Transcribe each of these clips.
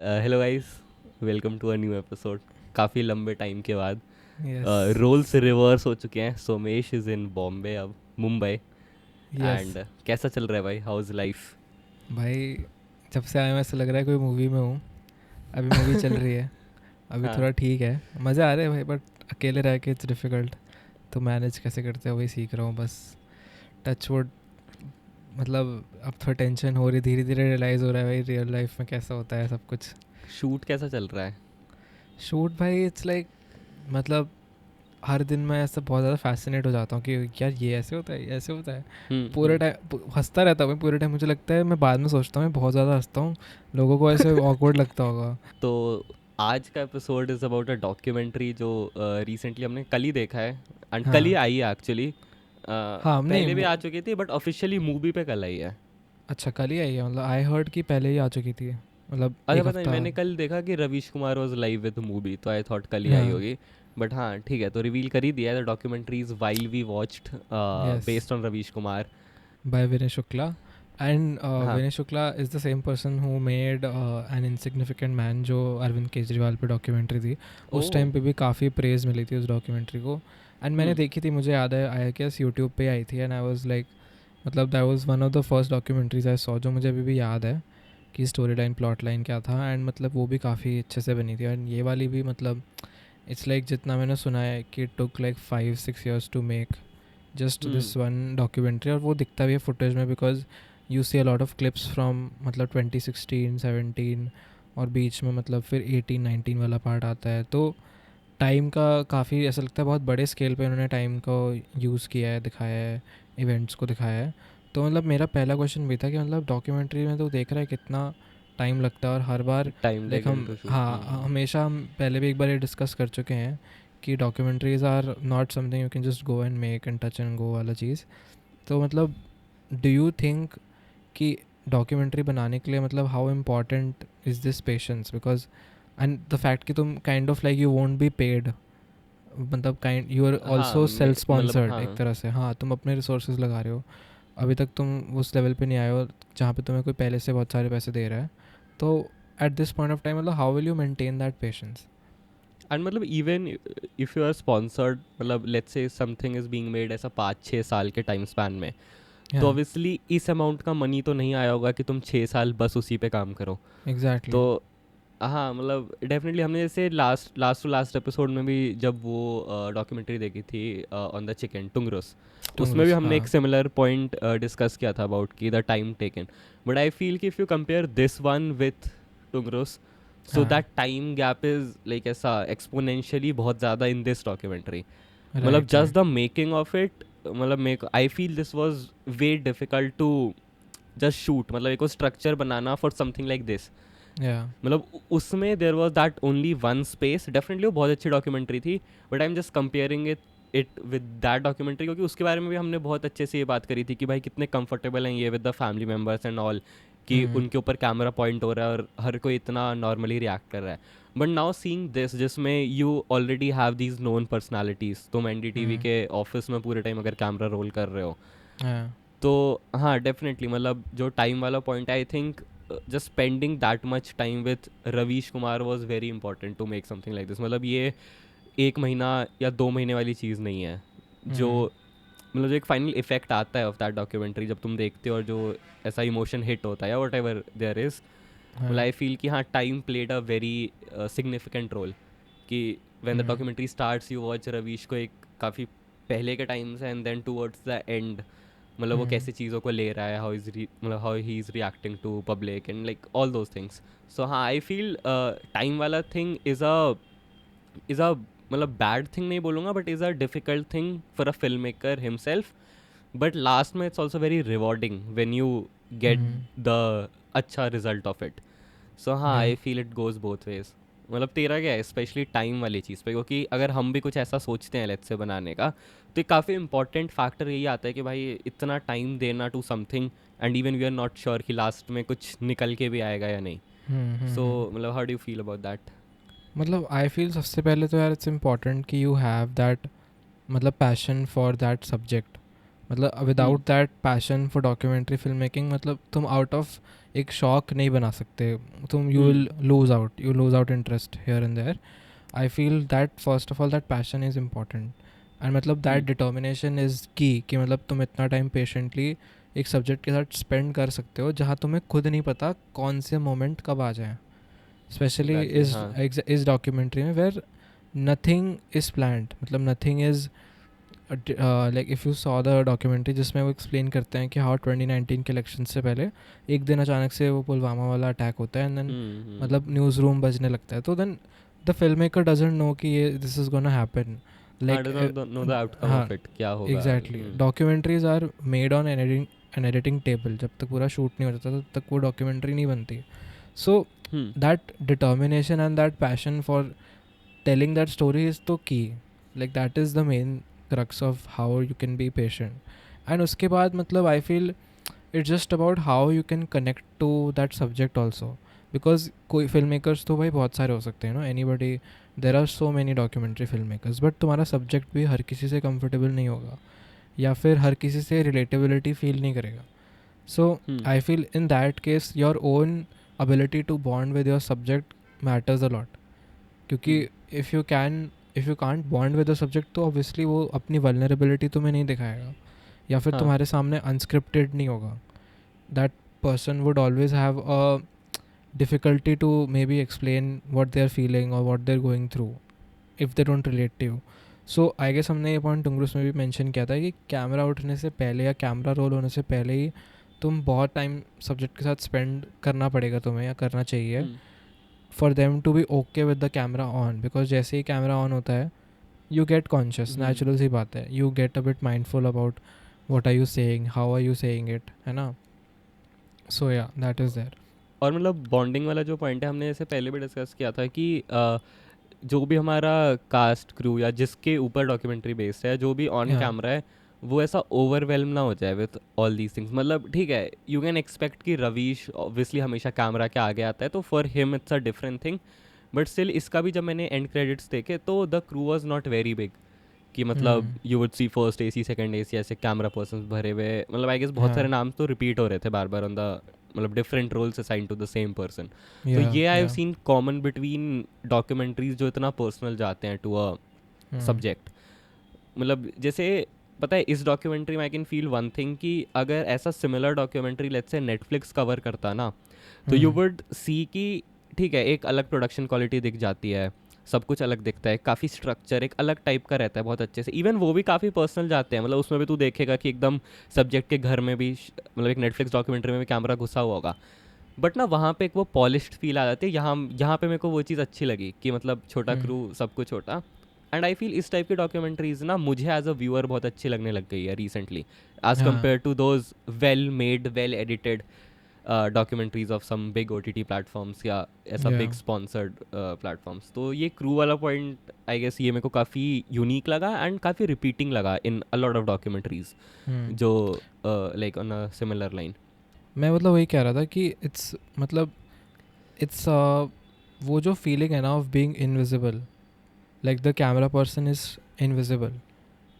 Hello guys, welcome to a new episode. काफ़ी लंबे time के बाद यस रोल्स रिवर्स हो चुके हैं। सोमेश इज़ इन बॉम्बे, अब मुंबई। यस एंड कैसा चल रहा है भाई? How is life? भाई, जब से आया हूँ ऐसा लग रहा है कोई मूवी में हूँ। अभी मूवी चल रही है। अभी हाँ। थोड़ा ठीक है, मज़े आ रहे हैं भाई, बट अकेले रह के इट्स डिफ़िकल्ट। तो मैनेज कैसे करते हैं वही सीख रहा हूँ बस। Touch wood. मतलब अब थोड़ा टेंशन हो रही, धीरे धीरे रियलाइज़ हो रहा है भाई रियल लाइफ में कैसा होता है सब कुछ। शूट कैसा चल रहा है? शूट भाई इट्स लाइक, मतलब हर दिन मैं ऐसा बहुत ज़्यादा फैसिनेट हो जाता हूँ कि यार ये ऐसे होता है, ये ऐसे होता है। पूरे हम्म। टाइम हंसता रहता हूँ मैं पूरे टाइम। मुझे लगता है, मैं बाद में सोचता हूँ मैं बहुत ज़्यादा हंसता हूँ, लोगों को ऐसे ऑकवर्ड लगता होगा। तो आज का episode is about a documentary जो रिसेंटली हमने कल ही देखा है। एंड कल ही हाँ आई है एक्चुअली। हाँ, नहीं पहले भी आ चुकी थी बट ऑफिशियली मूवी पे कल आई है। अच्छा कल ही आई है, मतलब आई हर्ड कि पहले ही आ चुकी थी, मतलब अच्छा, एक पता नहीं, हफ्ता। मैंने कल देखा कि Ravish Kumar was live with movie, तो आई थॉट कल ही आई हाँ। होगी। बट हाँ ठीक है, तो रिवील कर ही दिया है the documentaries while we watched yes, based on Ravish Kumar. By Vinay Shukla. And हाँ। Vinay Shukla is the same person who made an insignificant man, जो अरविंद केजरीवाल पे डॉक्यूमेंट्री थी। ओ। उस टाइम पे भी काफ़ी प्रेज़ मिली थी उस डॉक्यूमेंट्री को। एंड मैंने हम्म। देखी थी, मुझे याद है आई गेस यूट्यूब पे आई थी, एंड आई वाज लाइक, मतलब that was one of the first documentaries I saw जो मुझे अभी भी याद है कि स्टोरी लाइन प्लॉट लाइन क्या था। एंड मतलब वो भी काफ़ी अच्छे से बनी थी। एंड ये वाली भी, मतलब इट्स लाइक जितना मैंने सुना है कि took like 5-6 years to make just hmm. This one documentary. और वो दिखता भी है फुटेज में, because you see a lot of clips from मतलब 2016-17, और बीच में मतलब फिर 18-19 वाला पार्ट आता है। तो टाइम का काफ़ी ऐसा लगता है बहुत बड़े स्केल पे उन्होंने टाइम को यूज़ किया है, दिखाया है, इवेंट्स को दिखाया है। तो मतलब मेरा पहला क्वेश्चन भी था कि मतलब डॉक्यूमेंट्री में तो देख रहा है कितना टाइम लगता है, और हर बार टाइम लाइक लेगा हम, इनटू शूट। हाँ हमेशा हम पहले भी एक बार ये डिस्कस कर चुके हैं कि documentaries are not something you can just go and make and touch and go वाला चीज़। तो मतलब डू यू थिंक कि डॉक्यूमेंट्री बनाने के लिए मतलब how important is this patience, because and the fact कि तुम kind of like you won't be paid, मतलब काइंड यू आर हाँ ऑल्सो सेल्फ मतलब स्पॉन्सर्ड एक हाँ। तरह से। हाँ, तुम अपने रिसोर्सेज लगा रहे हो। अभी तक तुम उस लेवल पे नहीं आए हो जहाँ पे तुम्हें कोई पहले से बहुत सारे पैसे दे रहा है। तो at this point of time मतलब how will you maintain that patience. And मतलब even if you are sponsored, मतलब let's say something is being made ऐसा 5-6 साल के टाइम स्पैन में, तो हाँ ऑब्वियसली इस अमाउंट का मनी तो नहीं आया होगा कि तुम 6 साल बस उसी पे काम करो। एग्जैक्टली। तो हाँ मतलब डेफिनेटली हमने जैसे last last to last episode में भी जब वो डॉक्यूमेंट्री देखी थी ऑन द चिकन टुंगरोस, उसमें भी टुंगरस, हमने हाँ। एक सिमिलर पॉइंट डिस्कस किया था अबाउट की the time taken. But I feel कि if you compare this one with Tungrus, so हाँ that time gap is like ऐसा एक्सपोनेंशियली बहुत ज़्यादा इन दिस डॉक्यूमेंट्री। मतलब right just right. The making of it, मतलब make I feel this was way difficult to just shoot. मतलब एक structure बनाना for something like this, या मतलब उसमें there was that only one space. Definitely वो बहुत अच्छी डॉक्यूमेंट्री थी, but I am just comparing it with that documentary, क्योंकि उसके बारे में भी हमने बहुत अच्छे से ये बात करी थी कि भाई कितने कंफर्टेबल हैं ये with the family members and all, कि उनके ऊपर कैमरा पॉइंट हो रहा है और हर कोई इतना नॉर्मली रिएक्ट कर रहा है। बट नाउ सीइंग दिस जिसमें you already have these known personalities, तुम एन डी टी वी के ऑफिस में पूरे टाइम अगर कैमरा रोल कर रहे हो, हाँ। तो हाँ डेफिनेटली मतलब जो टाइम वाला point, I think just spending that much time with Ravish Kumar was very important to make something like this. मतलब ये 1 महीना या 2 महीने वाली चीज़ नहीं है जो, मतलब जो एक फाइनल इफेक्ट आता है ऑफ दैट डॉक्यूमेंट्री जब तुम देखते हो, और जो ऐसा इमोशन हिट होता है वट एवर देयर इज़। मतलब हाँ। आई फील कि हाँ time played a very significant role, कि when the documentary starts you watch Ravish को एक काफ़ी पहले के टाइम से, and then towards the end मतलब वो कैसे चीज़ों को ले रहा है, हाउ इज मतलब how he is reacting to public and like all those things. So हाँ आई फील टाइम वाला थिंग इज़ अ मतलब बैड थिंग नहीं बोलूँगा, but is a difficult thing for a film maker himself. But last में it's also very rewarding when you get the अच्छा result of it. So हाँ या I feel it goes both ways. मतलब तेरा क्या है स्पेशली टाइम वाली चीज़ पे? क्योंकि अगर हम भी कुछ ऐसा सोचते हैं लेट्स से बनाने का, तो एक काफ़ी इंपॉर्टेंट फैक्टर यही आता है कि भाई इतना टाइम देना to something, and even we are not sure कि लास्ट में कुछ निकल के भी आएगा या नहीं। सो मतलब how do you feel about that? मतलब आई फील सबसे पहले तो यार इट्स इम्पॉर्टेंट कि यू हैव दैट, मतलब पैशन फॉर दैट सब्जेक्ट। मतलब without that passion for documentary film making मतलब तुम आउट ऑफ एक शौक नहीं बना सकते, तुम you will lose out interest here and there. I feel that first of all that passion is important and मतलब दैट डिटर्मिनेशन इज़ की कि मतलब तुम इतना टाइम पेशेंटली एक सब्जेक्ट के साथ स्पेंड कर सकते हो जहाँ तुम्हें खुद नहीं पता कौन से मोमेंट कब आ जाए, स्पेशली इस डॉक्यूमेंट्री में वेयर नथिंग इज़ प्लान्ड. मतलब nothing is like if you saw the documentary जिसमें वो एक्सप्लेन करते हैं कि हाउ 2019 के इलेक्शन से पहले एक दिन अचानक से वो पुलवामा वाला अटैक होता है एंड देन मतलब न्यूज़ रूम बजने लगता है, तो then the film maker doesn't know कि ये this is gonna happen. Like know the outcome of it क्या होगा. Exactly. Documentaries are made on editing table. जब तक पूरा शूट नहीं हो जाता तब तक वो डॉक्यूमेंट्री नहीं बनती. So that determination and that passion for telling that story is तो की. Like that is the main crux of how you can be patient. And उसके बाद मतलब I feel it's just about how you can connect to that subject also, because कोई filmmakers तो भाई बहुत सारे हो सकते हैं, anybody, there are so many documentary filmmakers, but तुम्हारा subject भी हर किसी से comfortable नहीं होगा या फिर हर किसी से relatability feel नहीं करेगा. So I feel in that case your own ability to bond with your subject matters a lot, क्योंकि if you can't bond with the subject तो obviously वो अपनी vulnerability तुम्हें नहीं दिखाएगा या फिर तुम्हारे सामने unscripted नहीं होगा. That person would always have a difficulty to maybe explain what they are feeling or what they are going through if they don't relate to you. So I guess हमने ये पॉइंट टुंगरूस में भी mention किया था कि camera उठने से पहले या कैमरा रोल होने से पहले ही तुम बहुत टाइम सब्जेक्ट के साथ स्पेंड करना पड़ेगा तुम्हें या करना चाहिए for them to be okay with the camera on, because जैसे ही कैमरा ऑन होता है you get conscious, natural सी बात है, you get a bit mindful about what are you saying, how are you saying it, है ना. So yeah, that is there. और मतलब bonding वाला जो पॉइंट है हमने इसे पहले भी डिस्कस किया था कि जो भी हमारा कास्ट क्रू या जिसके ऊपर डॉक्यूमेंट्री बेस्ड है जो भी ऑन कैमरा है वो ऐसा ओवरवेलम ना हो जाए विथ ऑल दीज थिंग्स. मतलब ठीक है यू कैन एक्सपेक्ट कि रवीश ऑब्वियसली हमेशा कैमरा के आगे आता है तो for him it's a different thing, but still इसका भी जब मैंने एंड क्रेडिट्स देखे तो the crew was not very big कि मतलब you would see first AC second AC ऐसे कैमरा पर्सन भरे हुए. मतलब आई गेस बहुत सारे नाम तो रिपीट हो रहे थे बार बार ऑन द मतलब different roles assign to the same person. तो ये I have seen common between documentaries जो इतना पर्सनल जाते हैं टू अ सब्जेक्ट. मतलब जैसे पता है इस डॉक्यूमेंट्री में I can feel one thing कि अगर ऐसा similar documentary let's say Netflix cover करता ना तो यू वुड सी कि ठीक है एक अलग प्रोडक्शन क्वालिटी दिख जाती है, सब कुछ अलग दिखता है, काफ़ी स्ट्रक्चर एक अलग टाइप का रहता है बहुत अच्छे से. इवन वो भी काफ़ी पर्सनल जाते हैं. मतलब उसमें भी तू देखेगा कि एकदम सब्जेक्ट के घर में भी मतलब एक नेटफ्लिक्स डॉक्यूमेंट्री में भी कैमरा घुसा हुआ होगा, बट ना वहाँ पे एक वो पॉलिश्ड फील आ जाती है. यहाँ पे मेरे को वो चीज़ अच्छी लगी कि मतलब छोटा क्रू सब कुछ छोटा. एंड आई फील इस टाइप की डॉक्यूमेंट्रीज ना मुझे एज अ व्यूअर बहुत अच्छी लगने लग गई है recently as compare to those well made well edited documentaries of some big OTT platforms या ऐसा बिग स्पॉन्सर्ड प्लेटफॉर्म्स. तो ये क्रू वाला पॉइंट आई गेस ये मेरे को काफ़ी यूनिक लगा एंड काफ़ी रिपीटिंग लगा इन अ लॉट ऑफ डॉक्यूमेंट्रीज जो like on a similar line. मैं मतलब वही कह रहा था कि इट्स मतलब इट्स वो जो फीलिंग है ना of being invisible, like the camera person is invisible.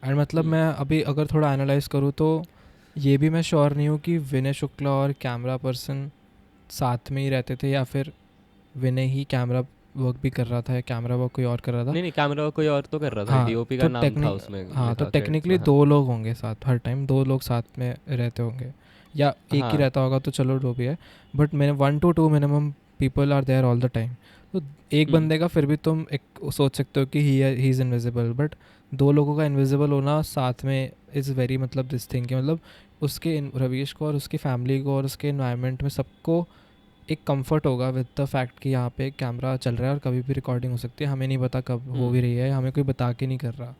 And मतलब मैं अभी अगर थोड़ा एनालाइज करूँ तो ये भी मैं श्योर नहीं हूँ कि विनय शुक्ला और कैमरा पर्सन साथ में ही रहते थे या फिर विनय ही कैमरा वर्क भी कर रहा था या कैमरा वर्क कोई और कर रहा था. नहीं कैमरा वर्क कोई और तो कर रहा था. DOP का नाम था उसमें. हाँ तो टेक्निकली 2 लोग होंगे साथ हर टाइम, 2 लोग साथ में रहते होंगे या एक ही रहता होगा तो चलो जो भी है, बट मैंने 1 to 2 minimum people are there all the time. तो एक बंदे का फिर भी तुम एक सोच सकते हो कि ही इज़ इनविजिबल, बट 2 लोगों का इनविजिबल होना साथ में इज़ वेरी मतलब दिस थिंग कि मतलब उसके रवीश को और उसकी फैमिली को और उसके इन्वायरमेंट में सबको एक कंफर्ट होगा विद द फैक्ट कि यहाँ पे कैमरा चल रहा है और कभी भी रिकॉर्डिंग हो सकती है, हमें नहीं पता कब हो भी रही है, हमें कोई बता के नहीं कर रहा.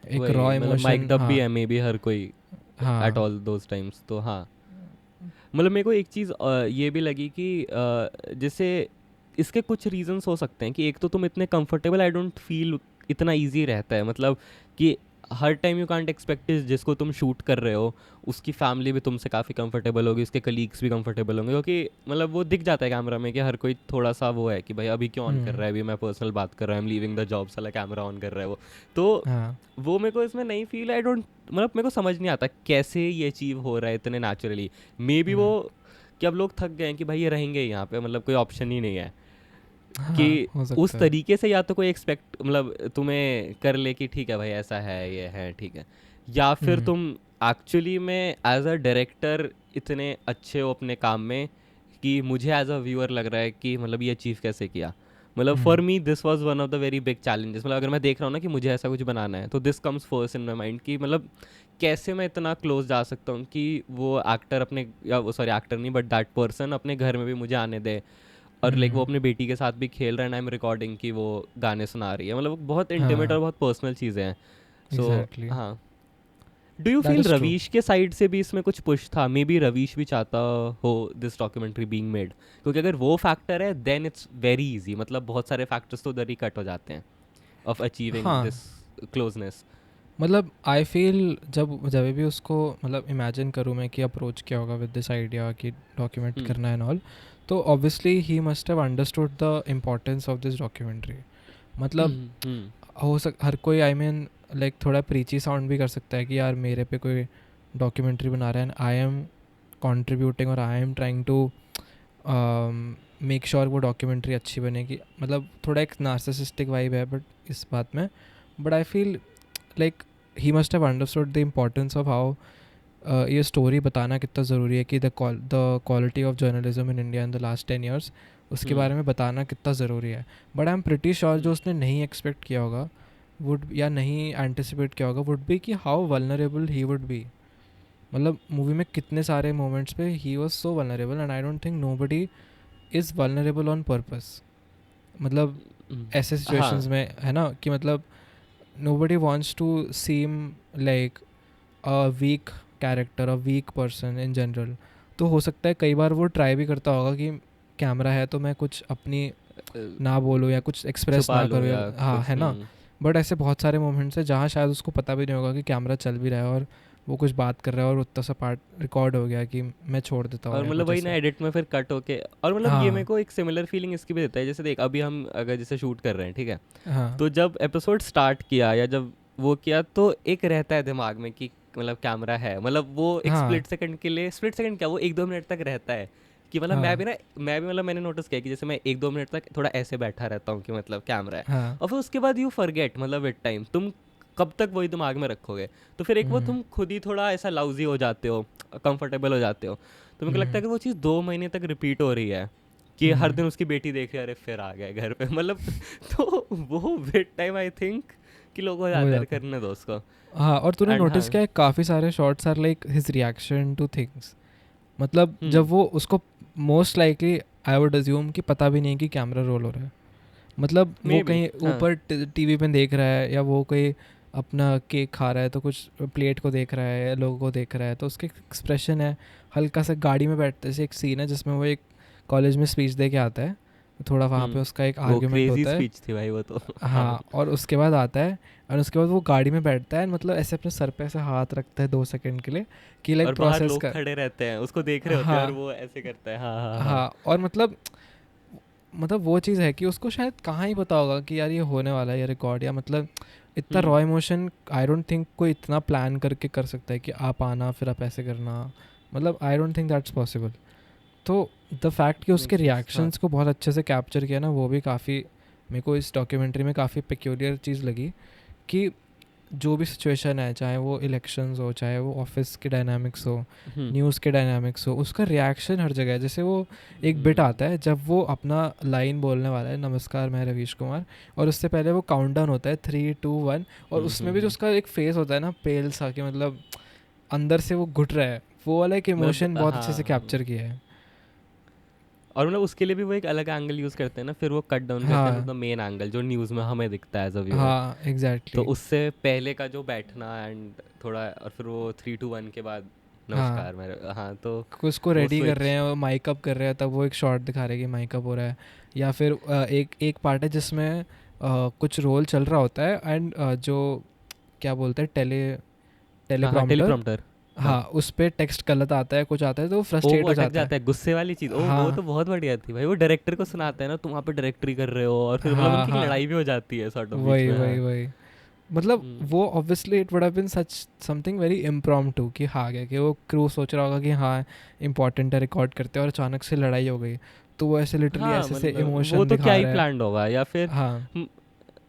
एक रॉ इमोशन माइक्ड अप भी है मे बी हर कोई एट ऑल दोज टाइम्स. तो हाँ मतलब मेरे को एक चीज़ ये भी लगी कि जैसे इसके कुछ रीजंस हो सकते हैं कि एक तो तुम इतने कंफर्टेबल आई डोंट फील इतना ईजी रहता है. मतलब कि हर टाइम यू कांट एक्सपेक्ट जिसको तुम शूट कर रहे हो उसकी फैमिली भी तुमसे काफ़ी कंफर्टेबल होगी, उसके कलीग्स भी कंफर्टेबल होंगे, क्योंकि मतलब वो दिख जाता है कैमरा में कि हर कोई थोड़ा सा वो है कि भाई अभी क्यों ऑन कर रहा है, अभी मैं पर्सनल बात कर रहा हूँ, लीविंग द जॉब, साला कैमरा ऑन कर रहा है वो। तो हाँ वो मेरे को इसमें नहीं फील, आई डोंट, मतलब मेरे को समझ नहीं आता कैसे ये अचीव हो रहा है इतने नेचुरली। मे बी वो कि अब लोग थक गए हैं कि भाई ये रहेंगे यहाँ पे, मतलब कोई ऑप्शन ही नहीं है कि हाँ हो उस सकता है। तरीके से या तो कोई एक्सपेक्ट मतलब तुम्हें कर ले कि ठीक है भाई ऐसा है ये है ठीक है, या फिर हम्म तुम एक्चुअली में एज अ डायरेक्टर इतने अच्छे हो अपने काम में कि मुझे एज अ व्यूअर लग रहा है कि मतलब ये अचीव कैसे किया। मतलब for hmm me this was one of the very big challenges, मतलब अगर मैं देख रहा हूँ ना कि मुझे ऐसा कुछ बनाना है तो this comes first in my mind कि मतलब कैसे मैं इतना क्लोज जा सकता हूँ कि वो एक्टर अपने, या वो सॉरी एक्टर नहीं बट दैट पर्सन अपने घर में भी मुझे आने दे, और लाइक वो हम्म अपनी बेटी के साथ भी खेल रहा है, आई एम रिकॉर्डिंग कि वो गाने सुना रही है, मतलब वो बहुत इंटीमेट हाँ और बहुत पर्सनल चीज़ें हैं। सो एग्जैक्टली हाँ, do you that feel is true. Ravish के साइड से भी इसमें कुछ पुश था? मे बी रवीश भी चाहता हो दिस डॉक्यूमेंट्री बीइंग मेड, क्योंकि अगर वो फैक्टर है देन इट्स वेरी इजी, मतलब बहुत सारे फैक्टर्स तो उधर ही कट हो जाते हैं ऑफ अचीविंग हाँ दिस क्लोजनेस। मतलब आई फील जब जब भी उसको मतलब इमेजिन करूँ मैं कि अप्रोच क्या होगा विद दिस आइडिया कि डॉक्यूमेंट हम्म करना एंड ऑल, तो obviously he must have understood the importance of this documentary. मतलब हम्म हर कोई आई मीन लाइक थोड़ा प्रीची साउंड भी कर सकता है कि यार मेरे पे कोई डॉक्यूमेंट्री बना रहा है एंड आई एम कंट्रीब्यूटिंग और I am trying to make sure वो डॉक्यूमेंट्री अच्छी बनेगी। मतलब थोड़ा एक नार्सिसिस्टिक वाइब है बट इस बात में, but I feel like he must have understood the importance of how ये स्टोरी बताना कितना ज़रूरी है कि the quality of journalism in India in the last 10 years उसके हम्म बारे में बताना कितना ज़रूरी है। But I am pretty sure जो हम्म उसने नहीं एक्सपेक्ट किया होगा वुड या नहीं एंटिसिपेट किया होगा वुड बी कि how vulnerable he would be. मतलब मूवी में कितने सारे मोमेंट्स पे he was so vulnerable and I don't think nobody is vulnerable on purpose. मतलब ऐसे हाँ। सिचुएशंस में है ना कि मतलब nobody wants to seem like a weak character, a weak person in general. तो हो सकता है कई बार वो ट्राई भी करता होगा कि कैमरा है तो मैं कुछ अपनी अ, ना बोलूँ या कुछ एक्सप्रेस छुपा ना लूँ करूँ या या हाँ कुछ। है ना। बट ऐसे बहुत सारे मोमेंट्स हैं जहाँ शायद उसको पता भी नहीं होगा कि कैमरा चल भी रहा है और वो कुछ बात कर रहा है और उतना सा पार्ट रिकॉर्ड हो गया कि मैं छोड़ देता हूँ और या मतलब कुछ वही ना ऐसा। एडिट में फिर कट होके, और मतलब ये मेरे हाँ को एक सिमिलर फीलिंग इसकी भी देता है, जैसे देख अभी हम अगर जैसे शूट कर रहे हैं ठीक है, हाँ तो जब एपिसोड स्टार्ट किया या जब वो किया तो एक रहता है दिमाग में कि मतलब कैमरा है, मतलब वो एक हाँ स्प्लिट सेकंड के लिए, स्प्लिट सेकंड क्या वो 1-2 मिनट तक रहता है कि मतलब मैं हाँ भी ना, मैं भी मतलब मैंने नोटिस किया कि जैसे मैं 1-2 मिनट तक थोड़ा ऐसे बैठा रहता हूँ कि मतलब कैमरा है, हाँ और फिर उसके बाद यू फॉरगेट, मतलब विद टाइम तुम कब तक वही दिमाग में रखोगे, तो फिर एक वो हम्म तुम खुद ही थोड़ा ऐसा लाउजी हो जाते हो, कंफर्टेबल हो जाते हो। तो मेरे को लगता है हम्म कि वो चीज़ 2 महीने तक रिपीट हो रही है कि हर दिन उसकी बेटी देख रही है, अरे फिर आ गए घर पे मतलब तो वो विद टाइम आई थिंक कि लोग हो हो जाता है, जाता है। करने दो उसको। हाँ और तूने एंड हाँ। नोटिस किया है काफ़ी सारे shots are like his reaction to things. मतलब जब हम्म वो उसको most likely I would assume कि पता भी नहीं कि कैमरा रोल हो रहा है। मतलब वो मे बी कहीं हाँ। ऊपर टीवी पे देख रहा है या वो कोई अपना केक खा रहा है तो कुछ प्लेट को देख रहा है या लोगों को देख रहा है तो उसके एक्सप्रेशन है। हल्का सा गाड़ी में बैठते से एक सीन है जिसमें वो एक कॉलेज में स्पीच दे के आता है, थोड़ा वहाँ पे उसका एक वो आर्ग्यूमेंट क्रेजी होता है। स्पीच थी भाई वो तो हाँ। हाँ और उसके बाद आता है और उसके बाद वो गाड़ी में बैठता है मतलब ऐसे अपने सर पे ऐसे हाथ रखता है 2 सेकंड के लिए कि लाइक और बाहर प्रोसेस लोग कर। खड़े रहते हैं उसको देख रहे होते हैं और हाँ वो ऐसे करता है, हाँ हाँ हाँ। हाँ और मतलब वो चीज़ है कि उसको शायद कहाँ ही पता होगा कि यार ये होने वाला है ये रिकॉर्ड, या मतलब इतना hmm raw emotion I don't think कोई इतना प्लान करके कर सकता है कि आप आना फिर आप ऐसे करना। मतलब आई डोंट थिंक दैट्स पॉसिबल। तो द फैक्ट कि उसके मेक सेंस हाँ। रिएक्शंस को बहुत अच्छे से कैप्चर किया ना वो भी काफ़ी मेरे को इस डॉक्यूमेंट्री में काफ़ी पेक्यूलियर चीज़ लगी कि जो भी सिचुएशन है चाहे वो इलेक्शंस हो चाहे वो ऑफिस के डायनामिक्स हो हम्म न्यूज़ के डायनामिक्स हो उसका रिएक्शन हर जगह है। जैसे वो एक बिट हम्म आता है जब वो अपना लाइन बोलने वाला है नमस्कार मैं रवीश कुमार, और उससे पहले वो काउंटडाउन होता है 3 2 1 और उसमें भी जो हम्म। उसका एक फेस होता है ना पेल सा कि मतलब अंदर से वो घुट रहा है, वो वाला एक मतलब इमोशन बहुत अच्छे से हाँ, कैप्चर किया है। और मतलब उसके लिए भी वो एक अलग एंगल यूज़ करते हैं ना, फिर वो कट डाउन करते हैं हाँ तो द मेन एंगल जो न्यूज़ में हमें दिखता है एज अ व्यूअर, हाँ तो एग्जैक्टली उससे पहले का जो बैठना एंड थोड़ा, और फिर वो 3-2-1 के बाद हाँ नमस्कार मेरे, हाँ तो उसको वो रेडी कर रहे स्विच। हैं और माइक अप कर रहे हैं तब वो एक शॉट दिखा रहे हैं कि माइक अप हो रहा है। या फिर एक एक पार्ट है जिसमें कुछ रोल चल रहा होता है एंड जो क्या बोलते हैं, हाँ हाँ टेलीप्रॉम्प्टर, टेलीप्रॉम्प्टर। हाँ हाँ उस पे टेक्स्ट गलत आता है, कुछ आता है तो वो ओ फ्रस्ट्रेट वो हो अटक जाता है। जाता है, गुस्से वाली चीज़, ओ वो हाँ तो बहुत बढ़िया थी भाई। वो डायरेक्टर को सुनाते हैं ना, तुम वहाँ पे डायरेक्टरी कर रहे हो, और फिर मतलब हाँ उनकी एक हाँ, लड़ाई भी हो जाती है सॉर्ट ऑफ बीच वही में। वही हाँ। वही। मतलब हम्म, वो obviously it would have been such something very impromptu कि हाँ क्या कि वो क्रू सोच रहा होगा कि हाँ इंपॉर्टेंट है, रिकॉर्ड करते हैं, और अचानक से लड़ाई हो गई, तो वो ऐसे लिटरली हाँ ऐसे से मतलब वो इमोशन तो क्या दिखा ही रहा है। प्लान्ड होगा, या फिर हाँ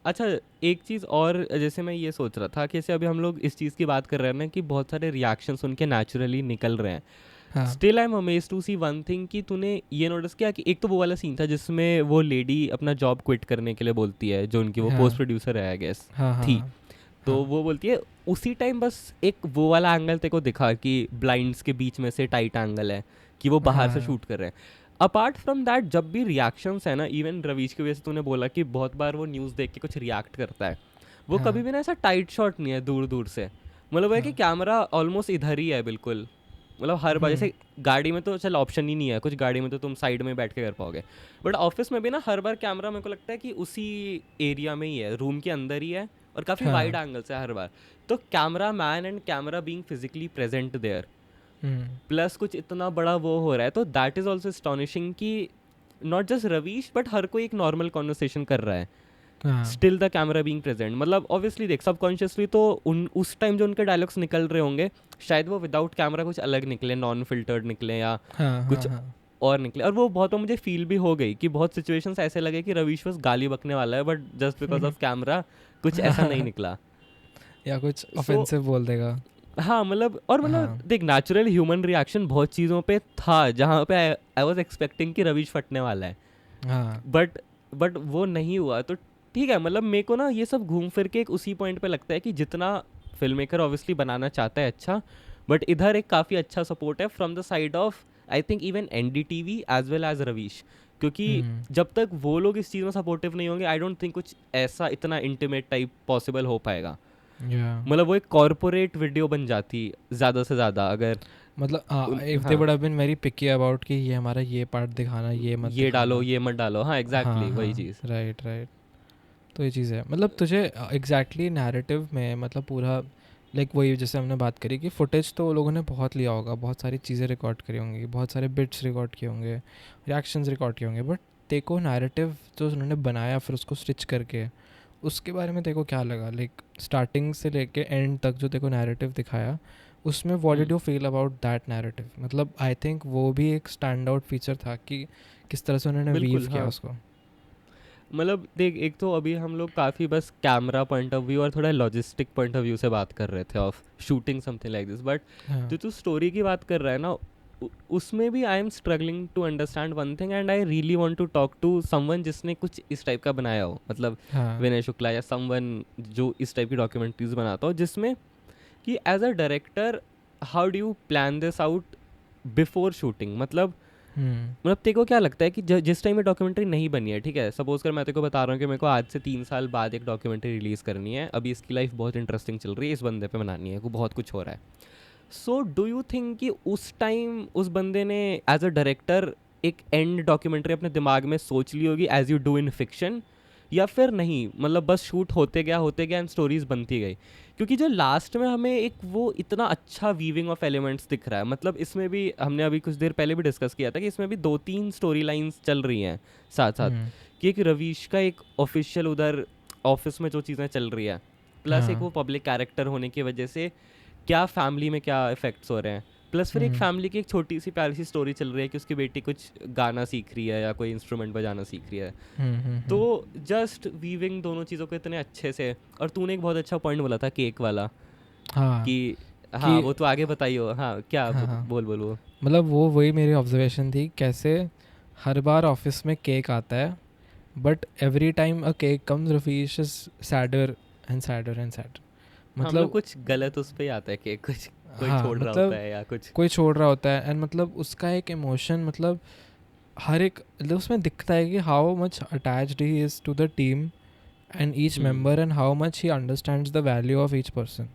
अच्छा एक चीज़ और, जैसे मैं ये सोच रहा था कि जैसे अभी हम लोग इस चीज़ की बात कर रहे हैं ना कि बहुत सारे रिएक्शंस उनके नेचुरली निकल रहे हैं। हाँ still I am amazed to see one thing कि तूने ये नोटिस किया कि एक तो वो वाला सीन था जिसमें वो लेडी अपना जॉब क्विट करने के लिए बोलती है, जो उनकी वो पोस्ट हाँ प्रोड्यूसर है आई गेस हाँ थी। हाँ तो हाँ वो बोलती है, उसी टाइम बस एक वो वाला एंगल तेरे को दिखा कि ब्लाइंड्स के बीच में से टाइट एंगल है, कि वो बाहर से हाँ शूट कर रहे हैं। अपार्ट फ्रॉम दैट जब भी रिएक्शंस है ना, इवन रवीश की वजह से तूने बोला कि बहुत बार वो न्यूज़ देख के कुछ रिएक्ट करता है, वो कभी हाँ भी ना ऐसा टाइट शॉट नहीं है दूर दूर से। मतलब वो है कि हाँ कैमरा ऑलमोस्ट इधर ही है बिल्कुल। मतलब हर बार हम्म जैसे गाड़ी में तो चल ऑप्शन ही नहीं है, कुछ गाड़ी में तो तुम साइड में बैठ के कर पाओगे, बट ऑफिस में भी ना हर बार कैमरा मेरे को लगता है कि उसी एरिया में ही है, रूम के अंदर ही है, और काफ़ी वाइड हाँ एंगल से हर बार। तो camera man and camera being physically present there, hmm plus कुछ इतना बड़ा वो हो रहा है, तो दैट इज़ ऑल्सो एस्टॉनिशिंग कि नॉट जस्ट रवीश बट हर कोई एक नॉर्मल कॉन्वर्सेशन कर रहा है, हाँ still the camera being present. मतलब ऑब्वियसली देख सबकॉन्शियसली तो उन उस टाइम जो उनके डायलॉग्स निकल रहे होंगे, शायद वो विदाउट कैमरा कुछ अलग निकले, नॉन फिल्टर्ड निकले, या हाँ हाँ कुछ हाँ और निकले। और वो बहुत मुझे फील भी हो गई कि बहुत सिचुएशंस ऐसे लगे कि रवीश बस गाली बकने वाला है, but just because of camera कुछ ऐसा नहीं निकला। या कुछ सो ऑफेंसिव बोल देगा। हाँ मतलब, और मतलब हाँ देख नेचुरल ह्यूमन रिएक्शन बहुत चीज़ों पे था जहाँ पे आई वॉज एक्सपेक्टिंग कि रवीश फटने वाला है, हाँ बट वो नहीं हुआ। तो ठीक है, मतलब मेरे को ना ये सब घूम फिर के एक उसी पॉइंट पे लगता है कि जितना फिल्म मेकर ऑब्वियसली बनाना चाहता है अच्छा, बट इधर एक काफ़ी अच्छा सपोर्ट है from the side of I think even NDTV as well as Ravish, क्योंकि हम्म जब तक वो लोग इस चीज़ में सपोर्टिव नहीं होंगे आई डोंट थिंक कुछ ऐसा इतना इंटीमेट टाइप पॉसिबल हो पाएगा। या मतलब वो एक कॉरपोरेट वीडियो बन जाती ज़्यादा से ज़्यादा अगर मतलब हाँ इफ दे हाँ would have been very picky about कि ये हमारा ये पार्ट दिखाना, ये मत ये डालो दिखाना। ये मत डालो, हाँ हाँ एग्जैक्टली वही हाँ चीज़। Right right. तो ये चीज़ है, मतलब तुझे एग्जैक्टली नैरेटिव में मतलब पूरा लाइक वही जैसे हमने बात करी कि फुटेज तो वो लोगों ने बहुत लिया होगा, बहुत सारी चीज़ें रिकॉर्ड करी होंगी, बहुत सारे बिट्स रिकॉर्ड किए होंगे, रिएक्शंस रिकॉर्ड किए होंगे, बट तेको नैरेटिव जो उन्होंने बनाया फिर उसको स्टिच करके, उसके बारे में तेको क्या लगा, लाइक स्टार्टिंग से लेके एंड तक जो तेको नैरेटिव दिखाया, उसमें what did hmm, you feel about that narrative? मतलब आई थिंक वो भी एक स्टैंड आउट फीचर था कि किस तरह से उन्होंने वीव बिल्कुल किया हाँ। उसको। मतलब देख एक तो अभी हम लोग काफ़ी बस कैमरा पॉइंट ऑफ व्यू और थोड़ा लॉजिस्टिक पॉइंट ऑफ व्यू से बात कर रहे थे of shooting something like this, but हाँ जो तू स्टोरी की बात कर रहा है ना, उसमें भी I am struggling to understand one thing, and I really want to talk to someone जिसने कुछ इस टाइप का बनाया हो, मतलब हाँ विनय शुक्ला या समवन जो इस टाइप की डॉक्यूमेंट्रीज बनाता हो, जिसमें कि as a director how do you plan this out before shooting. मतलब तेरे को क्या लगता है कि जिस टाइम ये डॉक्यूमेंट्री नहीं बनी है, ठीक है, सपोज कर मैं तेरे को बता रहा हूँ कि मेरे को आज से 3 साल बाद एक डॉक्यूमेंट्री रिलीज़ करनी है, अभी इसकी लाइफ बहुत इंटरेस्टिंग चल रही है, इस बंदे पे बनानी है, को बहुत कुछ हो रहा है। सो डू यू थिंक कि उस टाइम उस बंदे ने एज अ डायरेक्टर एक एंड डॉक्यूमेंट्री अपने दिमाग में सोच ली होगी as you do in fiction, या फिर नहीं, मतलब बस शूट होते गया एंड स्टोरीज बनती गई? क्योंकि जो लास्ट में हमें एक वो इतना अच्छा वीविंग ऑफ एलिमेंट्स दिख रहा है, मतलब इसमें भी हमने अभी कुछ देर पहले भी डिस्कस किया था कि इसमें भी 2-3 स्टोरी लाइन्स चल रही हैं साथ साथ, हम्म कि एक रवीश का एक ऑफिशियल उधर ऑफिस में जो चीज़ें चल रही है, प्लस एक हाँ वो पब्लिक कैरेक्टर होने की वजह से क्या फैमिली में क्या इफेक्ट्स हो रहे हैं, प्लस फिर एक हम्म फैमिली की एक छोटी सी प्यारी सी स्टोरी चल रही है कि उसकी बेटी कुछ गाना सीख रही है या कोई इंस्ट्रूमेंट बजाना सीख रही है। तो हम्म। जस्ट वीविंग दोनों चीज़ों को इतने अच्छे से, और तूने एक बहुत अच्छा पॉइंट बोला था केक वाला हाँ कि हाँ कि वो तो आगे बताइयो, हाँ क्या हाँ हाँ बोल बोल वो। मतलब वो वही मेरी ऑब्जर्वेशन थी, कैसे हर बार ऑफिस में केक आता है, but every time a cake comes Ravish is sadder and sadder and sadder. हाँ मतलब मतलब कुछ गलत उस पे ही आता है कि कुछ कोई हाँ छोड़ रहा होता मतलब है या कुछ। कोई छोड़ रहा होता है, एंड मतलब उसका एक इमोशन, मतलब हर एक मतलब उसमें दिखता है कि how much attached he is to the team and each hmm member, and how much he understands the value of each person.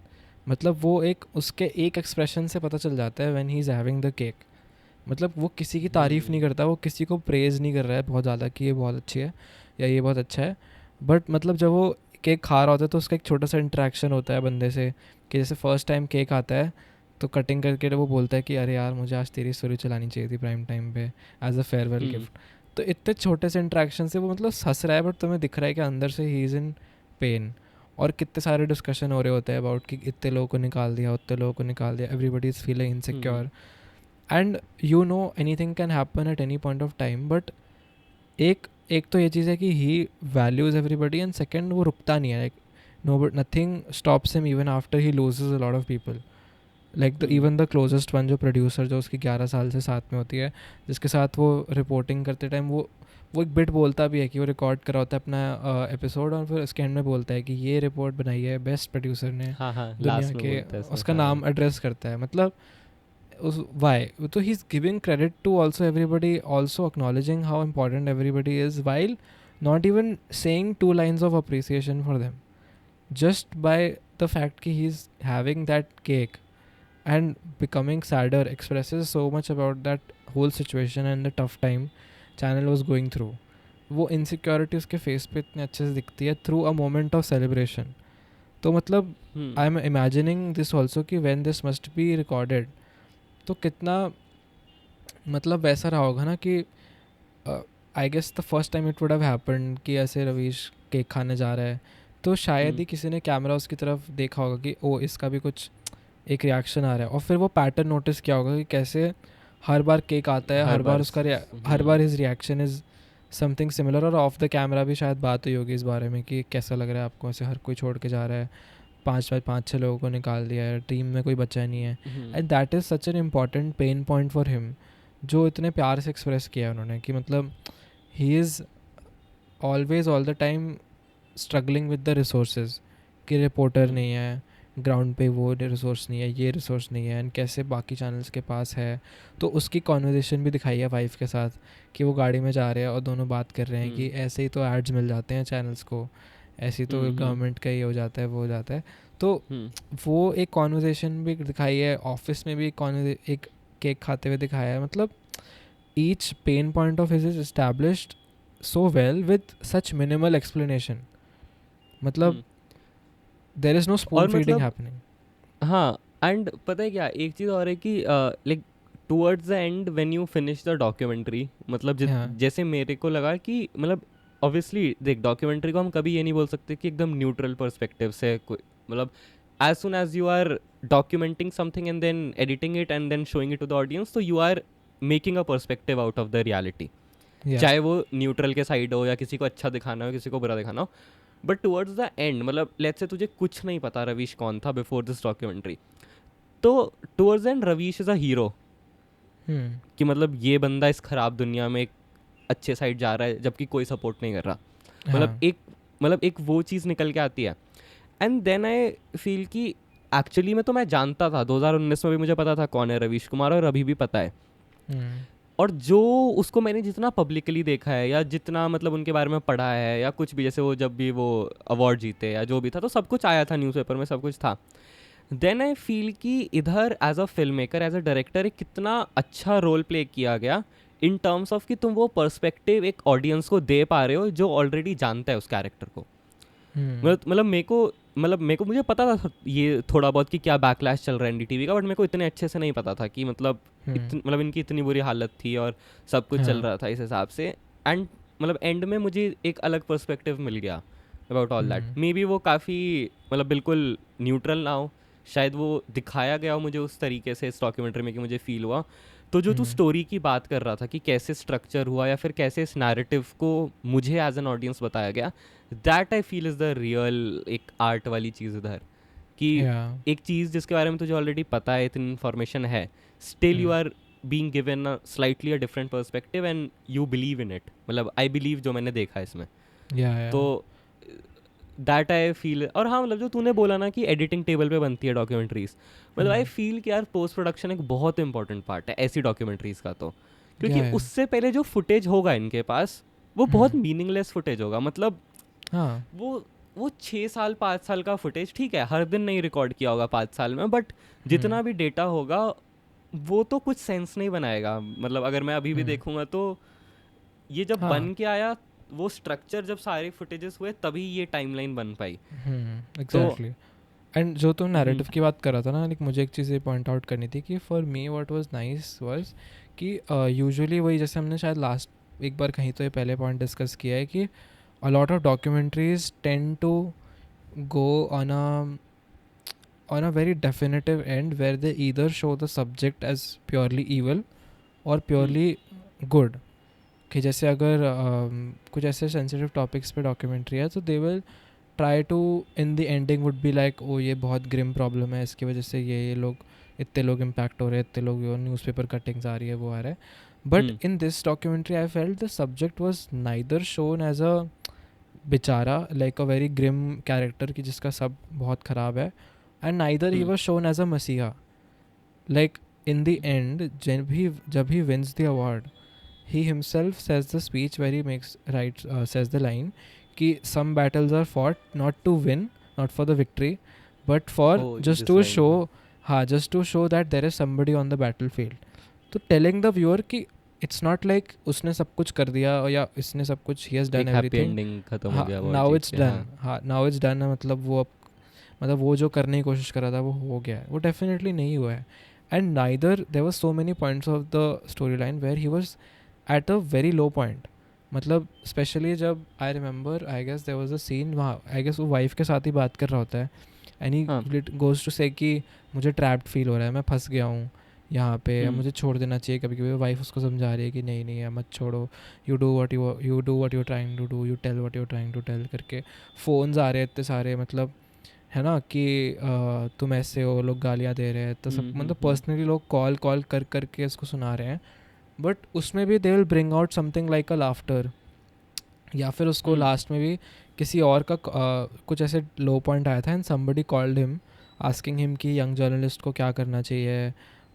मतलब वो एक उसके एक एक्सप्रेशन से पता चल जाता है when he is having the cake. मतलब वो किसी की तारीफ़ नहीं हम्म करता, वो किसी को प्रेज़ नहीं कर रहा है बहुत ज़्यादा कि ये बहुत अच्छी है या ये बहुत अच्छा है, बट मतलब जब वो केक खा रहा होता है तो उसका एक छोटा सा इंटरेक्शन होता है बंदे से, कि जैसे फर्स्ट टाइम केक आता है तो कटिंग करके वो बोलता है कि अरे यार मुझे आज तेरी स्टोरी चलानी चाहिए थी प्राइम टाइम पे एज अ फेयरवेल गिफ्ट। तो इतने छोटे से इंटरेक्शन से वो मतलब हंस रहा है बट तुम्हें दिख रहा है कि अंदर से ही इज़ इन पेन। और कितने सारे डिस्कशन हो रहे होते हैं अबाउट कि इतने लोगों को निकाल दिया, उतने लोगों को निकाल दिया, everybody is feeling insecure and you know anything can happen at any point of time. But एक एक तो ये चीज़ है कि he values everybody and second वो रुकता नहीं है, like no but nothing stops him even after he loses a lot of people, like even the closest one जो प्रोड्यूसर जो उसकी 11 साल से साथ में होती है, जिसके साथ वो रिपोर्टिंग करते टाइम वो एक बिट बोलता भी है कि वो रिकॉर्ड करा होता है अपना एपिसोड और फिर उसके एंड में बोलता है कि ये रिपोर्ट बनाई है बेस्ट प्रोड्यूसर ने दुनिया के, उसका नाम एड्रेस करता है। मतलब उस वाई तो he is giving credit to also everybody, also acknowledging how important everybody is while not even saying 2 lines of appreciation for them, just by the fact कि he is having that cake and becoming sadder expresses so much about that whole situation and the tough time channel was going through. वो insecurity उसके face पे इतने अच्छे से दिखती है through a moment of celebration. तो मतलब I am imagining this also कि when this must be recorded तो कितना मतलब वैसा रहा होगा ना कि I guess the first time it would have happened कि ऐसे रवीश केक खाने जा रहा है तो शायद ही किसी ने कैमरा उसकी तरफ देखा होगा कि ओ इसका भी कुछ एक रिएक्शन आ रहा है, और फिर वो पैटर्न नोटिस किया होगा कि कैसे हर बार केक आता है, हर बार उसका हर बार his reaction is something similar. और ऑफ द कैमरा भी शायद बात हुई होगी इस बारे में कि कैसा लग रहा है आपको, ऐसे हर कोई छोड़ के जा रहा है, 5-6 लोगों को निकाल दिया है, टीम में कोई बचा नहीं है, and that is such an important pain point for him जो इतने प्यार से एक्सप्रेस किया है उन्होंने कि मतलब he is always all the time struggling with the resources कि रिपोर्टर नहीं है ग्राउंड पे, वो रिसोर्स नहीं है, ये रिसोर्स नहीं है, एंड कैसे बाकी चैनल्स के पास है। तो उसकी कॉन्वर्जेसन भी दिखाई है वाइफ के साथ कि वो गाड़ी में जा रहे हैं और दोनों बात कर रहे हैं कि ऐसे ही तो एड्स मिल जाते हैं चैनल्स को, ऐसे ही तो गवर्नमेंट का ही हो जाता है, वो हो जाता है। तो वो एक कॉन्वर्जेसन भी दिखाई है, ऑफिस में भी एक केक खाते हुए दिखाया है। मतलब each pain point of his is established so well with such minimal explanation. मतलब there is no spoon feeding happening. हाँ, एंड पता है क्या एक चीज़ और है कि like towards the end when you finish the documentary, मतलब जैसे मेरे को लगा कि मतलब ऑब्वियसली देख डॉक्यूमेंट्री को हम कभी ये नहीं बोल सकते कि एकदम न्यूट्रल पर्सपेक्टिव से कोई, मतलब as soon as you are documenting something and then editing it and then showing it to the audience, तो you are making a perspective out of the reality, चाहे वो न्यूट्रल के साइड हो या किसी को अच्छा दिखाना हो किसी को बुरा दिखाना हो। बट टुवर्ड्स द एंड मतलब लेट्स से तुझे कुछ नहीं पता रवीश कौन था बिफोर दिस डॉक्यूमेंट्री, तो towards the end Ravish is a hero कि मतलब ये बंदा इस ख़राब दुनिया में एक अच्छे साइड जा रहा है जबकि कोई सपोर्ट नहीं कर रहा। मतलब एक वो चीज़ निकल के आती है। एंड देन आई फील कि एक्चुअली में तो मैं जानता था 2019 में भी मुझे पता था कौन है रवीश कुमार, और अभी भी पता है। और जो उसको मैंने जितना पब्लिकली देखा है या जितना मतलब उनके बारे में पढ़ा है या कुछ भी, जैसे वो जब भी वो अवार्ड जीते या जो भी था तो सब कुछ आया था न्यूज़पेपर में, सब कुछ था। देन आई फील कि इधर as a film maker as a director एक कितना अच्छा रोल प्ले किया गया इन टर्म्स ऑफ कि तुम वो पर्सपेक्टिव एक ऑडियंस को दे पा रहे हो जो ऑलरेडी जानता है उस कैरेक्टर को। मतलब मेरे को मुझे पता था ये थोड़ा बहुत कि क्या बैकलैश चल रहा है एनडीटीवी का, बट मेरे को इतने अच्छे से नहीं पता था कि मतलब मतलब इनकी इतनी बुरी हालत थी और सब कुछ चल रहा था इस हिसाब से। एंड मतलब एंड में मुझे एक अलग पर्सपेक्टिव मिल गया about all that. May be वो काफ़ी मतलब बिल्कुल न्यूट्रल ना हो, शायद वो दिखाया गया हो मुझे उस तरीके से इस डॉक्यूमेंट्री में कि मुझे फील हुआ। तो जो तू स्टोरी की बात कर रहा था कि कैसे स्ट्रक्चर हुआ या फिर कैसे इस नैरेटिव को मुझे एज एन ऑडियंस बताया गया, that I feel is the real एक आर्ट वाली चीज़ इधर कि एक चीज़ जिसके बारे में तुझे ऑलरेडी पता है, इतनी इन्फॉर्मेशन है, still you are being given a slightly a different perspective and you believe in it. मतलब आई बिलीव जो मैंने देखा इसमें, तो दैट आई फील। और हाँ मतलब जो तूने बोला ना कि एडिटिंग टेबल पे बनती है डॉक्यूमेंट्रीज, मतलब आई फील कि यार पोस्ट प्रोडक्शन एक बहुत इंपॉर्टेंट पार्ट है ऐसी डॉक्यूमेंट्रीज का, तो क्योंकि उससे पहले जो फुटेज होगा इनके पास वो बहुत मीनिंगलेस फुटेज होगा। मतलब वो 6 साल 5 साल का फुटेज, ठीक है हर दिन नहीं रिकॉर्ड किया होगा 5 साल में, बट जितना भी डेटा होगा वो तो कुछ सेंस नहीं बनाएगा। मतलब अगर मैं अभी भी देखूंगा तो ये जब बन के आया वो स्ट्रक्चर जब सारे फुटेजेस हुए तभी ये टाइमलाइन बन पाई. तो एग्जैक्टली. एंड जो तुम हम्म, नैरेटिव की बात कर रहा था ना, लाइक मुझे एक चीज़ ये पॉइंट आउट करनी थी कि for me what was nice was कि यूजुअली वही जैसे हमने शायद लास्ट एक बार कहीं तो ये पहले पॉइंट डिस्कस किया है कि a lot of documentaries tend to go on a very definitive end where they either show the subject as purely evil or purely good. कि जैसे अगर कुछ ऐसे सेंसिटिव टॉपिक्स पे डॉक्यूमेंट्री है तो they will try to in the ending would be like oh ये बहुत ग्रिम प्रॉब्लम है, इसकी वजह से ये लोग इतने लोग इम्पैक्ट हो रहे हैं, इतने लोग न्यूज़पेपर कटिंग्स आ रही है, वो आ रहा है. But in this documentary I felt the subject was neither shown as a बेचारा like a very grim character कि जिसका सब बहुत ख़राब है, and neither he was shown as a मसीहा. लाइक इन द एंड जब he wins the award he himself says the speech where he says the line कि some battles are fought not to win, not for the victory, but for just to show just to show that there is somebody on the battlefield. तो telling the viewer कि it's not like उसने सब कुछ कर दिया या इसने सब कुछ he has done everything, खत्म हो गया now it's done. now it's done मतलब वो जो करने की कोशिश कर रहा था वो हो गया है, वो डेफिनेटली नहीं हुआ है. And neither there were so many points of the story line where he was at a very low point. मतलब स्पेशली जब I remember I guess there was a scene वहाँ आई गेस वो wife के साथ ही बात कर रहा होता है एंड ही गोज़ टू से कि मुझे ट्रैप्ड फील हो रहा है, मैं फंस गया हूँ यहाँ पे, मुझे छोड़ देना चाहिए कभी कभी. वाइफ उसको समझा रही है कि नहीं नहीं मत छोड़ो, you do what you trying to do, you tell what you trying to tell करके. फ़ोन्स आ रहे हैं इतने सारे, मतलब है ना कि तुम ऐसे हो, लोग गालियाँ दे रहे हैं, तो सब मतलब पर्सनली लोग कॉल करके इसको सुना रहे हैं. बट उसमें भी they will bring out something like a laughter, या फिर उसको लास्ट में भी किसी और का कुछ ऐसे लो पॉइंट आया था and somebody called him asking him कि यंग जर्नलिस्ट को क्या करना चाहिए.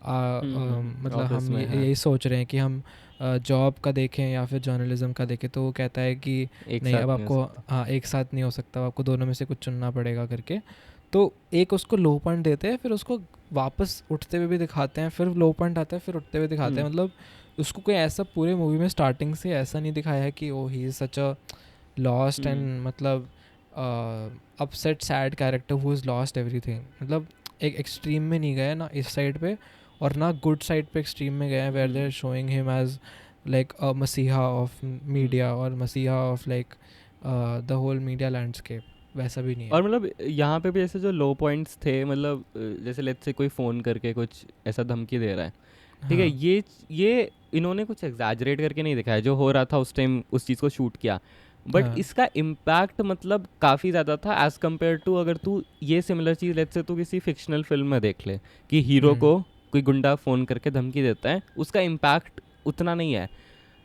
मतलब हम यही सोच रहे हैं कि हम जॉब का देखें या फिर जर्नलिज्म का देखें. तो वो कहता है कि नहीं अब आपको एक साथ नहीं हो सकता, आपको दोनों में से कुछ चुनना पड़ेगा करके. तो एक उसको लो पॉइंट देते हैं, फिर उसको वापस उठते हुए भी दिखाते हैं, फिर लो पॉइंट आता है, फिर उठते हुए दिखाते हैं. मतलब उसको कोई ऐसा पूरे मूवी में स्टार्टिंग से ऐसा नहीं दिखाया है कि oh he is such a lost and मतलब upset sad character who is lost everything. मतलब एक एक्सट्रीम में नहीं गए ना इस साइड पे और ना गुड साइड पे एक्सट्रीम में गए हैं where they are showing him as like a मसीहा ऑफ मीडिया और मसीहा of like the whole media landscape. वैसा भी नहीं है. और मतलब यहाँ पे भी ऐसे जो लो पॉइंट्स थे, मतलब जैसे लेट्स से कोई फ़ोन करके कुछ ऐसा धमकी दे रहा है, ठीक है, ये इन्होंने कुछ एग्जैजरेट करके नहीं दिखाया, जो हो रहा था उस टाइम उस चीज़ को शूट किया. बट इसका इम्पैक्ट मतलब काफ़ी ज़्यादा था एज़ कम्पेयर टू अगर तू ये सिमिलर चीज़ लेट्स से तू किसी फिक्शनल फिल्म में देख ले कि हीरो को कोई गुंडा फ़ोन करके धमकी देता है, उसका इम्पैक्ट उतना नहीं है.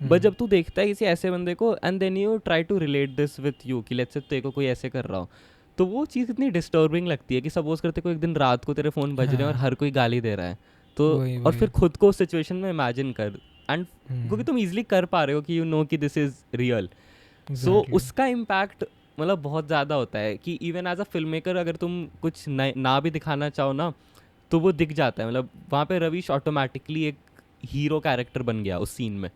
बट जब तू देखता है किसी ऐसे बंदे को and then you try to relate this with you कि लेट्स से तेरे को कोई ऐसे कर रहा हो, तो वो चीज़ इतनी डिस्टर्बिंग लगती है कि सपोज करते को एक दिन रात को तेरे फ़ोन बज रहे हैं और हर कोई गाली दे रहा है, तो और फिर खुद को उस सिचुएशन में इमेजिन कर एंड क्योंकि तुम इजीली कर पा रहे हो कि यू नो कि दिस इज़ रियल. सो उसका इम्पैक्ट मतलब बहुत ज़्यादा होता है कि even as a film maker अगर तुम कुछ ना भी दिखाना चाहो ना तो वो दिख जाता है. मतलब वहाँ पे रवीश ऑटोमेटिकली एक हीरो कैरेक्टर बन गया उस सीन में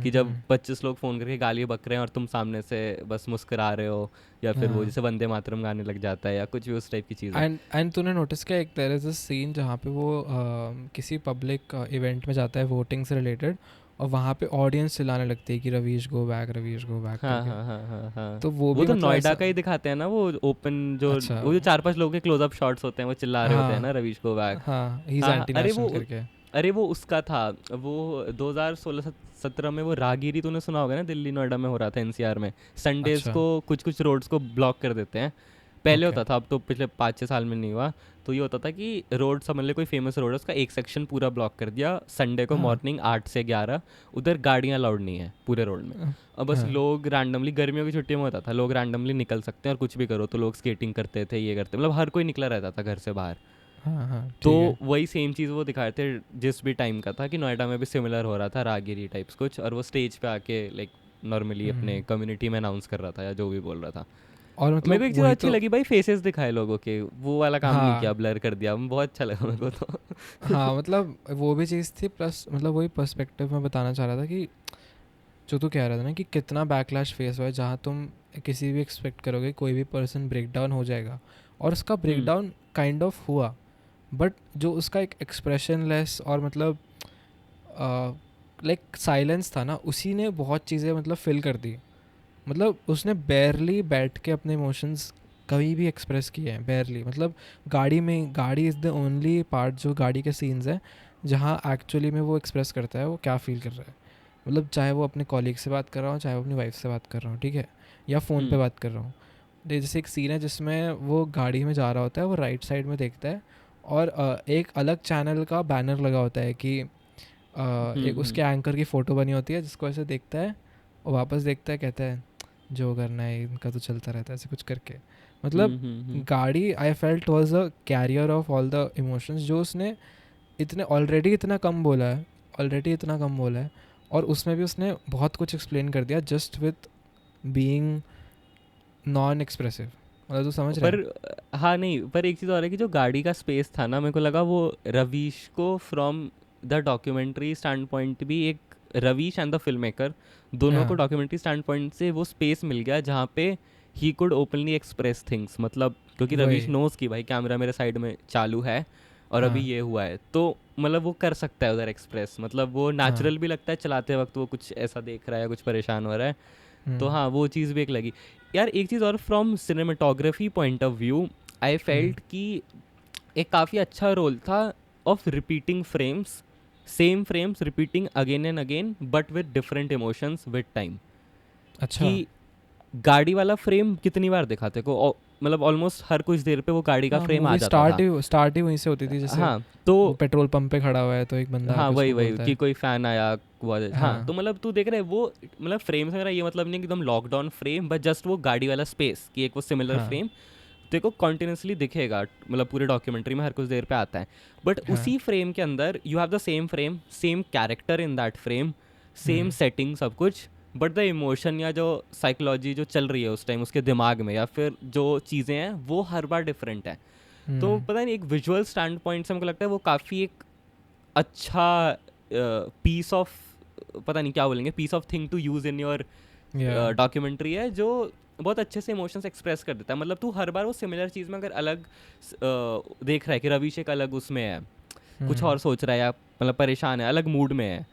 कि जब 25 लोग फ़ोन करके गालियाँ बक रहे हैं और तुम सामने से बस मुस्कुरा रहे हो, या फिर वो जैसे वंदे मातरम गाने लग जाता है या कुछ भी उस टाइप की चीज़. एंड तूने नोटिस किया एक देयर इज़ अ सीन जहाँ पे वो किसी पब्लिक इवेंट में जाता है वोटिंग से रिलेटेड और वहाँ पे ऑडियंस चिल्लाने लगती है कि रवीश गो बैक करके. तो वो भी तो नोएडा का ही दिखाते हैं ना, वो ओपन जो वो जो 4-5 लोगों के क्लोजअप शॉट्स होते हैं वो चिल्ला रहे होते हैं ना रवीश गो बैक. अरे वो उसका था, वो 2016-17 में वो राहगीरी तूने सुना होगा ना, दिल्ली नोएडा में हो रहा था एनसीआर में. संडेज को कुछ रोड्स को ब्लॉक कर देते हैं. पहले होता था, अब तो पिछले 5-6 साल में नहीं हुआ. तो ये होता था कि रोड समझ ले कोई फेमस रोड है, उसका एक सेक्शन पूरा ब्लॉक कर दिया संडे को मॉर्निंग 8 से 11, उधर गाड़ियाँ अलाउड नहीं है पूरे रोड में. और बस लोग रैंडमली, गर्मियों की छुट्टियों में होता था, लोग रैंडमली निकल सकते हैं और कुछ भी करो. तो लोग स्केटिंग करते थे, ये करते, मतलब हर कोई निकला रहता था घर से बाहर. तो वही सेम चीज़ वो दिखाए थे जिस भी टाइम का था कि नोएडा में भी सिमिलर हो रहा था राहगीरी टाइप्स कुछ, और वो स्टेज पे आके लाइक नॉर्मली अपने कम्युनिटी में अनाउंस कर रहा था या जो भी बोल रहा था. और मतलब मेरे को एक चीज़ अच्छी लगी भाई, फेसेस दिखाए लोगों के, वो वाला काम नहीं किया, ब्लर कर दिया, बहुत अच्छा लगा मेरे को तो. हाँ मतलब वो भी चीज़ थी, प्लस मतलब वही पर्सपेक्टिव में बताना चाह रहा था कि जो तू कह रहा था ना कि कितना बैकलैश फेस हुआ है, जहाँ तुम किसी भी एक्सपेक्ट करोगे कोई भी पर्सन ब्रेक डाउन हो जाएगा, और उसका ब्रेक डाउन काइंड ऑफ हुआ, बट जो उसका एक एक्सप्रेशन लेस और मतलब लाइक साइलेंस था ना, उसी ने बहुत चीज़ें मतलब फिल कर दी। मतलब उसने बेयरली बैठ के अपने इमोशंस कभी भी एक्सप्रेस किए हैं, बेयरली। मतलब गाड़ी इज़ द ओनली पार्ट, जो गाड़ी के सीन्स हैं जहाँ एक्चुअली में वो एक्सप्रेस करता है वो क्या फ़ील कर रहा है। मतलब चाहे वो अपने कॉलीग से बात कर रहा हूँ, चाहे वो अपनी वाइफ से बात कर रहा हूँ, ठीक है, या फ़ोन पे बात कर रहा हूँ। जैसे एक सीन है जिसमें वो गाड़ी में जा रहा होता है, वो राइट साइड में देखता है और एक अलग चैनल का बैनर लगा होता है कि एक उसके एंकर की फ़ोटो बनी होती है, जिसको ऐसे देखता है और वापस देखता है, कहता है जो करना है इनका तो चलता रहता है, ऐसे कुछ करके। मतलब गाड़ी I felt was a carrier of all the emotions, जो उसने ऑलरेडी इतना कम बोला है, और उसमें भी उसने बहुत कुछ एक्सप्लेन कर दिया just with being non expressive. मतलब तू समझ रहा है? पर हाँ नहीं, पर एक चीज़ और है कि जो गाड़ी का स्पेस था ना, मेरे को लगा वो रवीश को from the documentary stand point भी एक, Ravish and the film maker दोनों को हाँ डॉक्यूमेंट्री स्टैंड पॉइंट से वो स्पेस मिल गया जहाँ पे he could openly express things. मतलब क्योंकि रवीश वही। नोज कि भाई कैमरा मेरे साइड में चालू है और अभी हाँ ये हुआ है, तो मतलब वो कर सकता है उधर एक्सप्रेस। मतलब वो हाँ। नेचुरल भी लगता है चलाते वक्त, वो कुछ ऐसा देख रहा है, कुछ परेशान हो रहा है, तो हम्म हाँ वो चीज़ भी एक लगी। यार एक चीज़ और, from cinematography point of view I hmm. Felt कि एक काफ़ी अच्छा रोल था of repeating frames, same frames repeating again and again but with different emotions with time. अच्छा। कि गाड़ी वाला फ्रेम कितनी बार दिखाते को, मतलब ऑलमोस्ट हर कुछ देर पे वो गाड़ी का हाँ, फ्रेम आ मूवी जाता था। स्टार्ट ही वहीं से होती थी, जैसे हाँ तो वो पेट्रोल पंप पे खड़ा हुआ है तो एक बंदा हाँ आके वही उसको वही बोलता कि है। कोई फैन आया हुआ है। हाँ हाँ तो मतलब तू देख रहा है वो, मतलब फ्रेम से मेरा ये मतलब नहीं कि एकदम लॉकडाउन फ्रेम, बट जस्ट वो गाड़ी वाला स्पेस कि एक वो सिमिलर हाँ फ्रेम तेरे को कॉन्टिन्यूसली दिखेगा, मतलब पूरे डॉक्यूमेंट्री में हर कुछ देर पे आता है। बट हाँ। उसी फ्रेम के अंदर you have the same frame, same character in that frame, same setting सब कुछ, बट द इमोशन या जो साइकोलॉजी जो चल रही है उस टाइम उसके दिमाग में या फिर जो चीज़ें हैं वो हर बार डिफरेंट है। तो पता नहीं, एक विजुअल स्टैंड पॉइंट से मुझे लगता है वो काफ़ी एक अच्छा पीस ऑफ, पता नहीं क्या बोलेंगे, piece of thing to use in your या डॉक्यूमेंट्री है, जो बहुत अच्छे से इमोशंस एक्सप्रेस कर देता है। मतलब तू हर बार वो सिमिलर चीज़ में अगर अलग देख रहा है कि रवीश एक अलग उसमें है, कुछ और सोच रहा है या मतलब परेशान है, अलग मूड में है,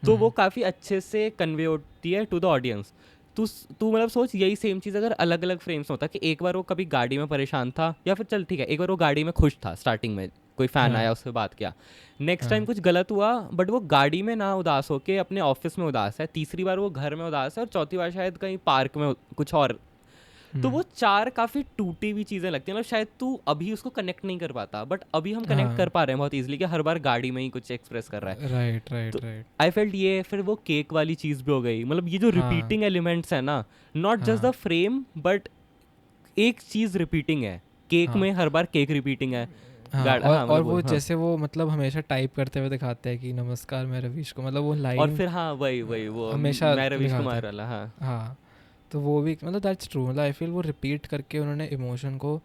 तो वो काफ़ी अच्छे से कन्वे होती है टू द ऑडियंस। तू तू मतलब सोच, यही सेम चीज़ अगर अलग अलग फ्रेम्स में होता कि एक बार वो कभी गाड़ी में परेशान था, या फिर चल ठीक है एक बार वो गाड़ी में खुश था स्टार्टिंग में, कोई फ़ैन हाँ आया उससे बात किया, नेक्स्ट टाइम हाँ। कुछ गलत हुआ बट वो गाड़ी में ना उदास होके अपने ऑफिस में उदास है, तीसरी बार वो घर में उदास है, और चौथी बार शायद कहीं पार्क में कुछ और। तो वो चार काफ़ी टूटी हुई चीज़ें लगती हैं, मतलब शायद तू अभी उसको कनेक्ट नहीं कर पाता, बट अभी हम कनेक्ट कर हाँ। पा रहे हैं बहुत ईजिली कि हर बार गाड़ी में ही कुछ एक्सप्रेस कर रहा है। राइट तो राइट राइट। आई फेल्ट ये, फिर वो केक वाली चीज़ भी हो गई, मतलब ये जो हाँ रिपीटिंग एलिमेंट्स है ना, नॉट जस्ट द हाँ फ्रेम बट एक चीज़ रिपीटिंग है, केक हाँ में हर बार केक रिपीटिंग है। हाँ। हाँ और मतलब बोल वो हाँ। जैसे वो मतलब हमेशा टाइप करते हुए दिखाते हैं कि नमस्कार मैं रवीश को, मतलब वो और लाइन फिर हाँ वही वही वो हमेशा मैं रवीश दिखाते कुमार हैं। वाला हाँ। हाँ। तो वो भी मतलब दैट्स ट्रू, मतलब आई फील वो रिपीट करके उन्होंने इमोशन को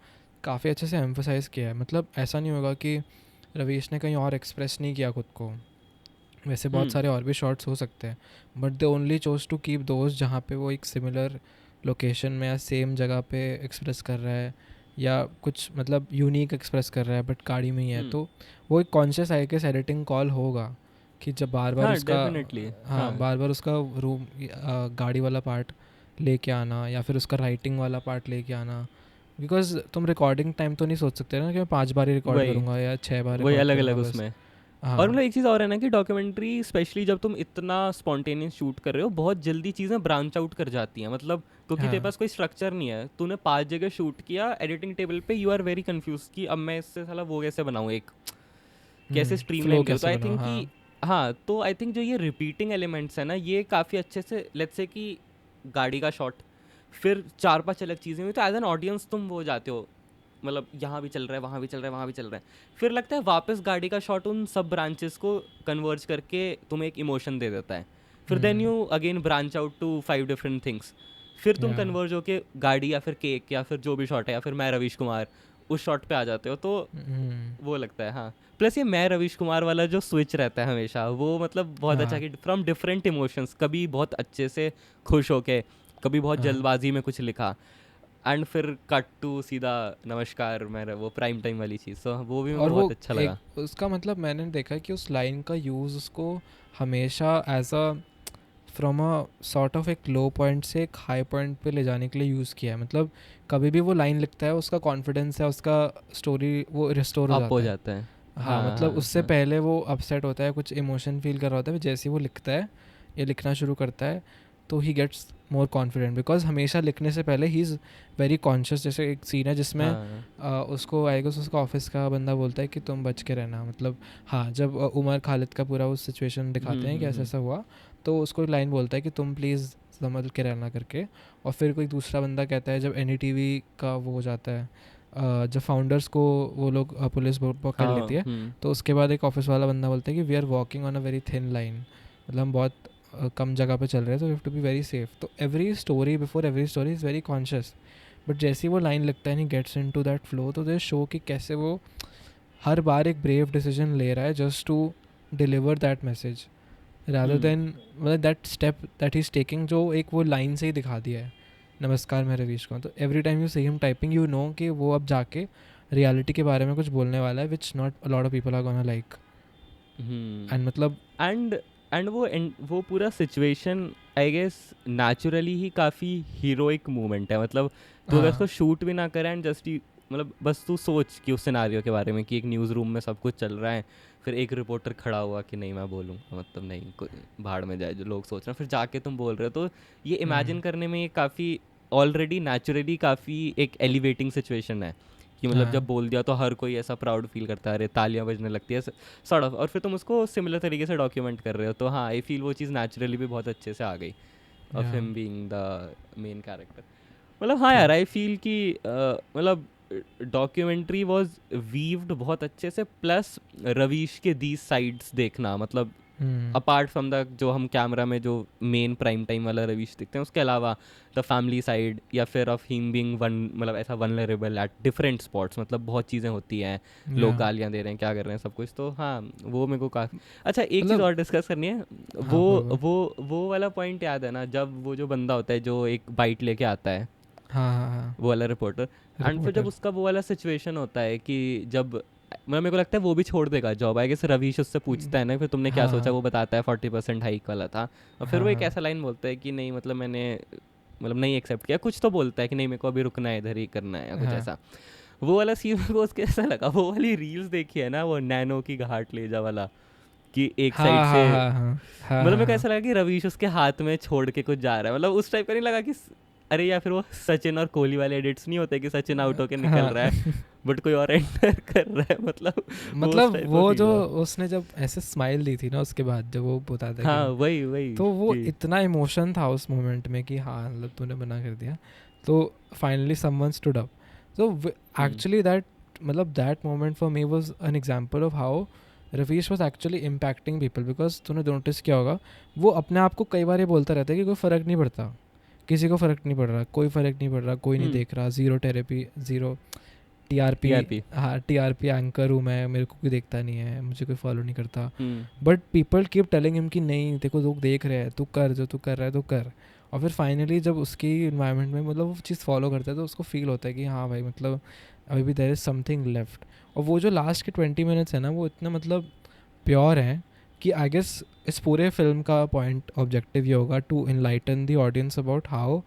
काफ़ी अच्छे से एम्फोसाइज़ किया है। मतलब ऐसा नहीं होगा कि रवीश ने कहीं और एक्सप्रेस नहीं किया खुद को, वैसे बहुत सारे और भी शॉट्स हो सकते हैं, but they only chose to keep those जहाँ पे वो एक सिमिलर लोकेशन में या सेम जगह पे एक्सप्रेस कर रहा है, या कुछ मतलब यूनिक एक्सप्रेस कर रहा है बट गाड़ी में ही है। तो वो एक conscious I guess editing call होगा कि जब बार बार हाँ उसका, डेफिनेटली हाँ हाँ। बार बार उसका रूम गाड़ी वाला पार्ट लेके आना, या फिर उसका राइटिंग वाला पार्ट लेके आना, बिकॉज तुम रिकॉर्डिंग टाइम तो नहीं सोच सकते ना कि मैं 5 बार ही रिकॉर्ड वही करूँगा या 6 बार वही रिकॉर्ड अलग करूँगा अलग बस। उसमें। और हाँ मतलब एक चीज़ और है ना कि डॉक्यूमेंट्री स्पेशली जब तुम इतना स्पॉन्टेनियस शूट कर रहे हो, बहुत जल्दी चीज़ें ब्रांच आउट कर जाती हैं, मतलब क्योंकि तेरे हाँ। पास कोई स्ट्रक्चर नहीं है, तूने 5 जगह शूट किया, एडिटिंग टेबल पे यू आर वेरी कंफ्यूज कि अब मैं इससे साला वो कैसे बनाऊँ, एक कैसे फ्लो स्ट्रीमलाइन करूँ। तो कैसे आई बनाओ। थिंक हाँ कि हाँ, तो आई थिंक जो ये रिपीटिंग एलिमेंट्स है ना, ये काफ़ी अच्छे से, लेट्स से कि गाड़ी का शॉट, फिर 4-5 अलग चीज़ें हुई, तो एज एन ऑडियंस तुम वो जाते हो, मतलब यहाँ भी चल रहा है, वहाँ भी चल रहा है, वहाँ भी चल रहा है, फिर लगता है वापस गाड़ी का शॉट उन सब ब्रांचेस को कन्वर्ज करके तुम्हें एक इमोशन दे देता है। फिर then you again branch out to 5 different things, फिर तुम या कन्वर्ज होके गाड़ी या फिर केक या फिर जो भी शॉट है या फिर मैं रवीश कुमार, उस शॉट पे आ जाते हो, तो वो लगता है। हाँ, प्लस ये मैं रवीश कुमार वाला जो स्विच रहता है हमेशा, वो मतलब बहुत अच्छा, हाँ कि फ्रॉम डिफरेंट इमोशंस, कभी बहुत अच्छे से खुश होके, कभी बहुत हाँ जल्दबाजी में कुछ लिखा, एंड फिर कट टू सीधा नमस्कार मैं वो प्राइम टाइम वाली चीज़, तो वो भी मेरे और को वो बहुत अच्छा एक लगा। उसका मतलब मैंने देखा कि उस लाइन का यूज़ उसको हमेशा as a from a sort of एक लो पॉइंट से एक हाई पॉइंट पे ले जाने के लिए यूज़ किया है। मतलब कभी भी वो लाइन लिखता है उसका कॉन्फिडेंस है, उसका स्टोरी वो रिस्टोर हो अप हो जाता है। जाता है। हाँ हाँ मतलब हाँ उससे हाँ। पहले वो अपसेट होता है, कुछ इमोशन फील कर रहा होता है, जैसे ही वो लिखता है या लिखना शुरू करता है तो he gets more confident, because हमेशा लिखने से पहले ही इज़ वेरी कॉन्शियस। जैसे एक सीन है जिसमें हाँ। उसको आएगा, उसका ऑफिस का बंदा बोलता है कि तुम बच के रहना, मतलब हाँ जब उमर खालिद का पूरा उस सिचुएशन दिखाते हैं कि ऐसा ऐसा हुआ, तो उसको एक लाइन बोलता है कि तुम प्लीज़ संभल के रहना करके। और फिर कोई दूसरा बंदा कहता है जब NDTV का वो हो जाता है, जब फाउंडर्स को वो लोग पुलिस पकड़ लेती हाँ। है, तो उसके बाद एक ऑफिस वाला बंदा बोलता है कि we are walking on a very thin line, मतलब हम बहुत कम जगह पे चल रहे हैं, तो we have to be very safe. तो every story before every story is very conscious, but जैसे ही वो लाइन लगता है नहीं gets into that flow, तो दे शो कि कैसे वो हर बार एक ब्रेव डिसीजन ले रहा है just to deliver that message, rather than मतलब that step that he is taking, जो एक वो लाइन से ही दिखा दिया है नमस्कार मैं रवीश को। तो every time you see him typing you know कि वो अब जाके रियलिटी के बारे में कुछ बोलने वाला है, which not a lot of people are gonna like. And मतलब एंड वो पूरा सिचुएशन आई गेस नेचुरली ही काफ़ी हीरोइक मूवमेंट है, मतलब तू अगर उसको हाँ शूट भी ना करे एंड जस्ट मतलब बस तू सोच कि उस सिनारियो के बारे में कि एक न्यूज़ रूम में सब कुछ चल रहा है, फिर एक रिपोर्टर खड़ा हुआ कि नहीं मैं बोलूँगा, मतलब नहीं भाड़ में जाए जो लोग सोच रहे हैं, फिर जाके तुम बोल रहे हो, तो ये इमेजिन करने में ये काफ़ी ऑलरेडी नेचुरली काफ़ी एक एलिवेटिंग सिचुएशन है, कि मतलब जब हाँ बोल दिया तो हर कोई ऐसा प्राउड फील करता है, अरे तालियां बजने लगती है सॉर्ट ऑफ, और फिर तुम उसको सिमिलर तरीके से डॉक्यूमेंट कर रहे हो, तो हाँ आई फील वो चीज़ नेचुरली भी बहुत अच्छे से आ गई, ऑफ या him being the main character. मतलब हाँ ट्रू। यार, आई फील कि मतलब डॉक्यूमेंट्री वाज वीव्ड बहुत अच्छे से, प्लस रवीश के दीज साइड्स देखना, मतलब अपार्ट फ्रॉम द जो हम कैमरा में जो मेन प्राइम टाइम वाला रवीश दिखते हैं, उसके अलावा द फैमिली साइड, या फिर ऑफ हिम बीइंग वन, मतलब ऐसा वनरेबल एट डिफरेंट स्पॉट्स, मतलब बहुत चीज़ें होती हैं, या लोग गालियाँ दे रहे हैं, क्या कर रहे हैं, सब कुछ, तो हाँ वो मेरे को काफ़ी अच्छा। एक चीज़ मतलब और डिस्कस करनी है, हाँ वो बोलो बोलो। वो वाला पॉइंट याद है ना, जब वो जो बंदा होता है जो एक बाइट लेके आता है, हाँ हाँ हाँ वो वाला रिपोर्टर, एंड फिर जब रिपोर्टर। उसका वो वाला सिचुएशन होता है कि जब मतलब मेरे को लगता है वो भी छोड़ देगा जॉब, आई गेस रवीश उससे पूछता है ना फिर तुमने क्या हाँ सोचा, हाँ वो बताता है 40% हाइक वाला था, और फिर हाँ वो एक हाँ ऐसा लाइन बोलता है कि नहीं मतलब मैंने मतलब नहीं एक्सेप्ट किया, कुछ तो बोलता है कि नहीं मेरे को अभी रुकना है, इधर ही करना है, या कुछ हाँ ऐसा। वो वाला सीन मेरे को उसके ऐसा लगा, वो वाली रील्स देखी है ना, वो नैनो की घाट ले जा वाला, कि एक साइड हाँ से, हाँ हाँ हाँ हाँ मतलब मेरे को हाँ ऐसा लगा कि रवीश उसके हाथ में छोड़ के कुछ जा रहा है, मतलब उस टाइप का नहीं लगा कि अरे या फिर वो सचिन और कोहली वाले एडिट्स नहीं होते कि सचिन आउट होके निकल हाँ रहा है बट कोई और एंटर कर रहा है, मतलब वो उस मतलब टाइप का वो फील जो हुआ। उसने जब ऐसे स्माइल दी थी ना उसके बाद जब वो बताता है कि हाँ वही वही तो वो कि इतना इमोशन था उस मोमेंट में कि हाँ मतलब तूने मना कर दिया, तो फाइनली समवन स्टूड अप। तो हम्म एक्चुअली दैट मतलब that moment for me was an example of how Ravish was actually impacting people, because तूने नोटिस किया होगा वो अपने आप को कई बार ये बोलता रहता है कि कोई फ़र्क नहीं पड़ता, किसी को फ़र्क नहीं पड़ रहा, कोई फ़र्क नहीं पड़ रहा, कोई नहीं हम्म। देख रहा, zero therapy, zero TRP। TRP. हाँ TRP एंकर हूँ मैं, मेरे को कोई देखता नहीं है, मुझे कोई फॉलो नहीं करता, hmm but people keep telling him कि नहीं देखो लोग देख रहे हैं, तू कर जो तू कर रहा है तो कर। और फिर फाइनली जब उसकी इन्वायरमेंट में मतलब वो चीज़ फॉलो करता है तो उसको फील होता है कि हाँ भाई मतलब अभी भी देयर इज़ समथिंग लेफ्ट। और वो जो लास्ट के 20 मिनट्स है ना वो इतना मतलब प्योर हैं कि आई गेस इस पूरे फिल्म का पॉइंट ऑब्जेक्टिव ये होगा to enlighten the audience about how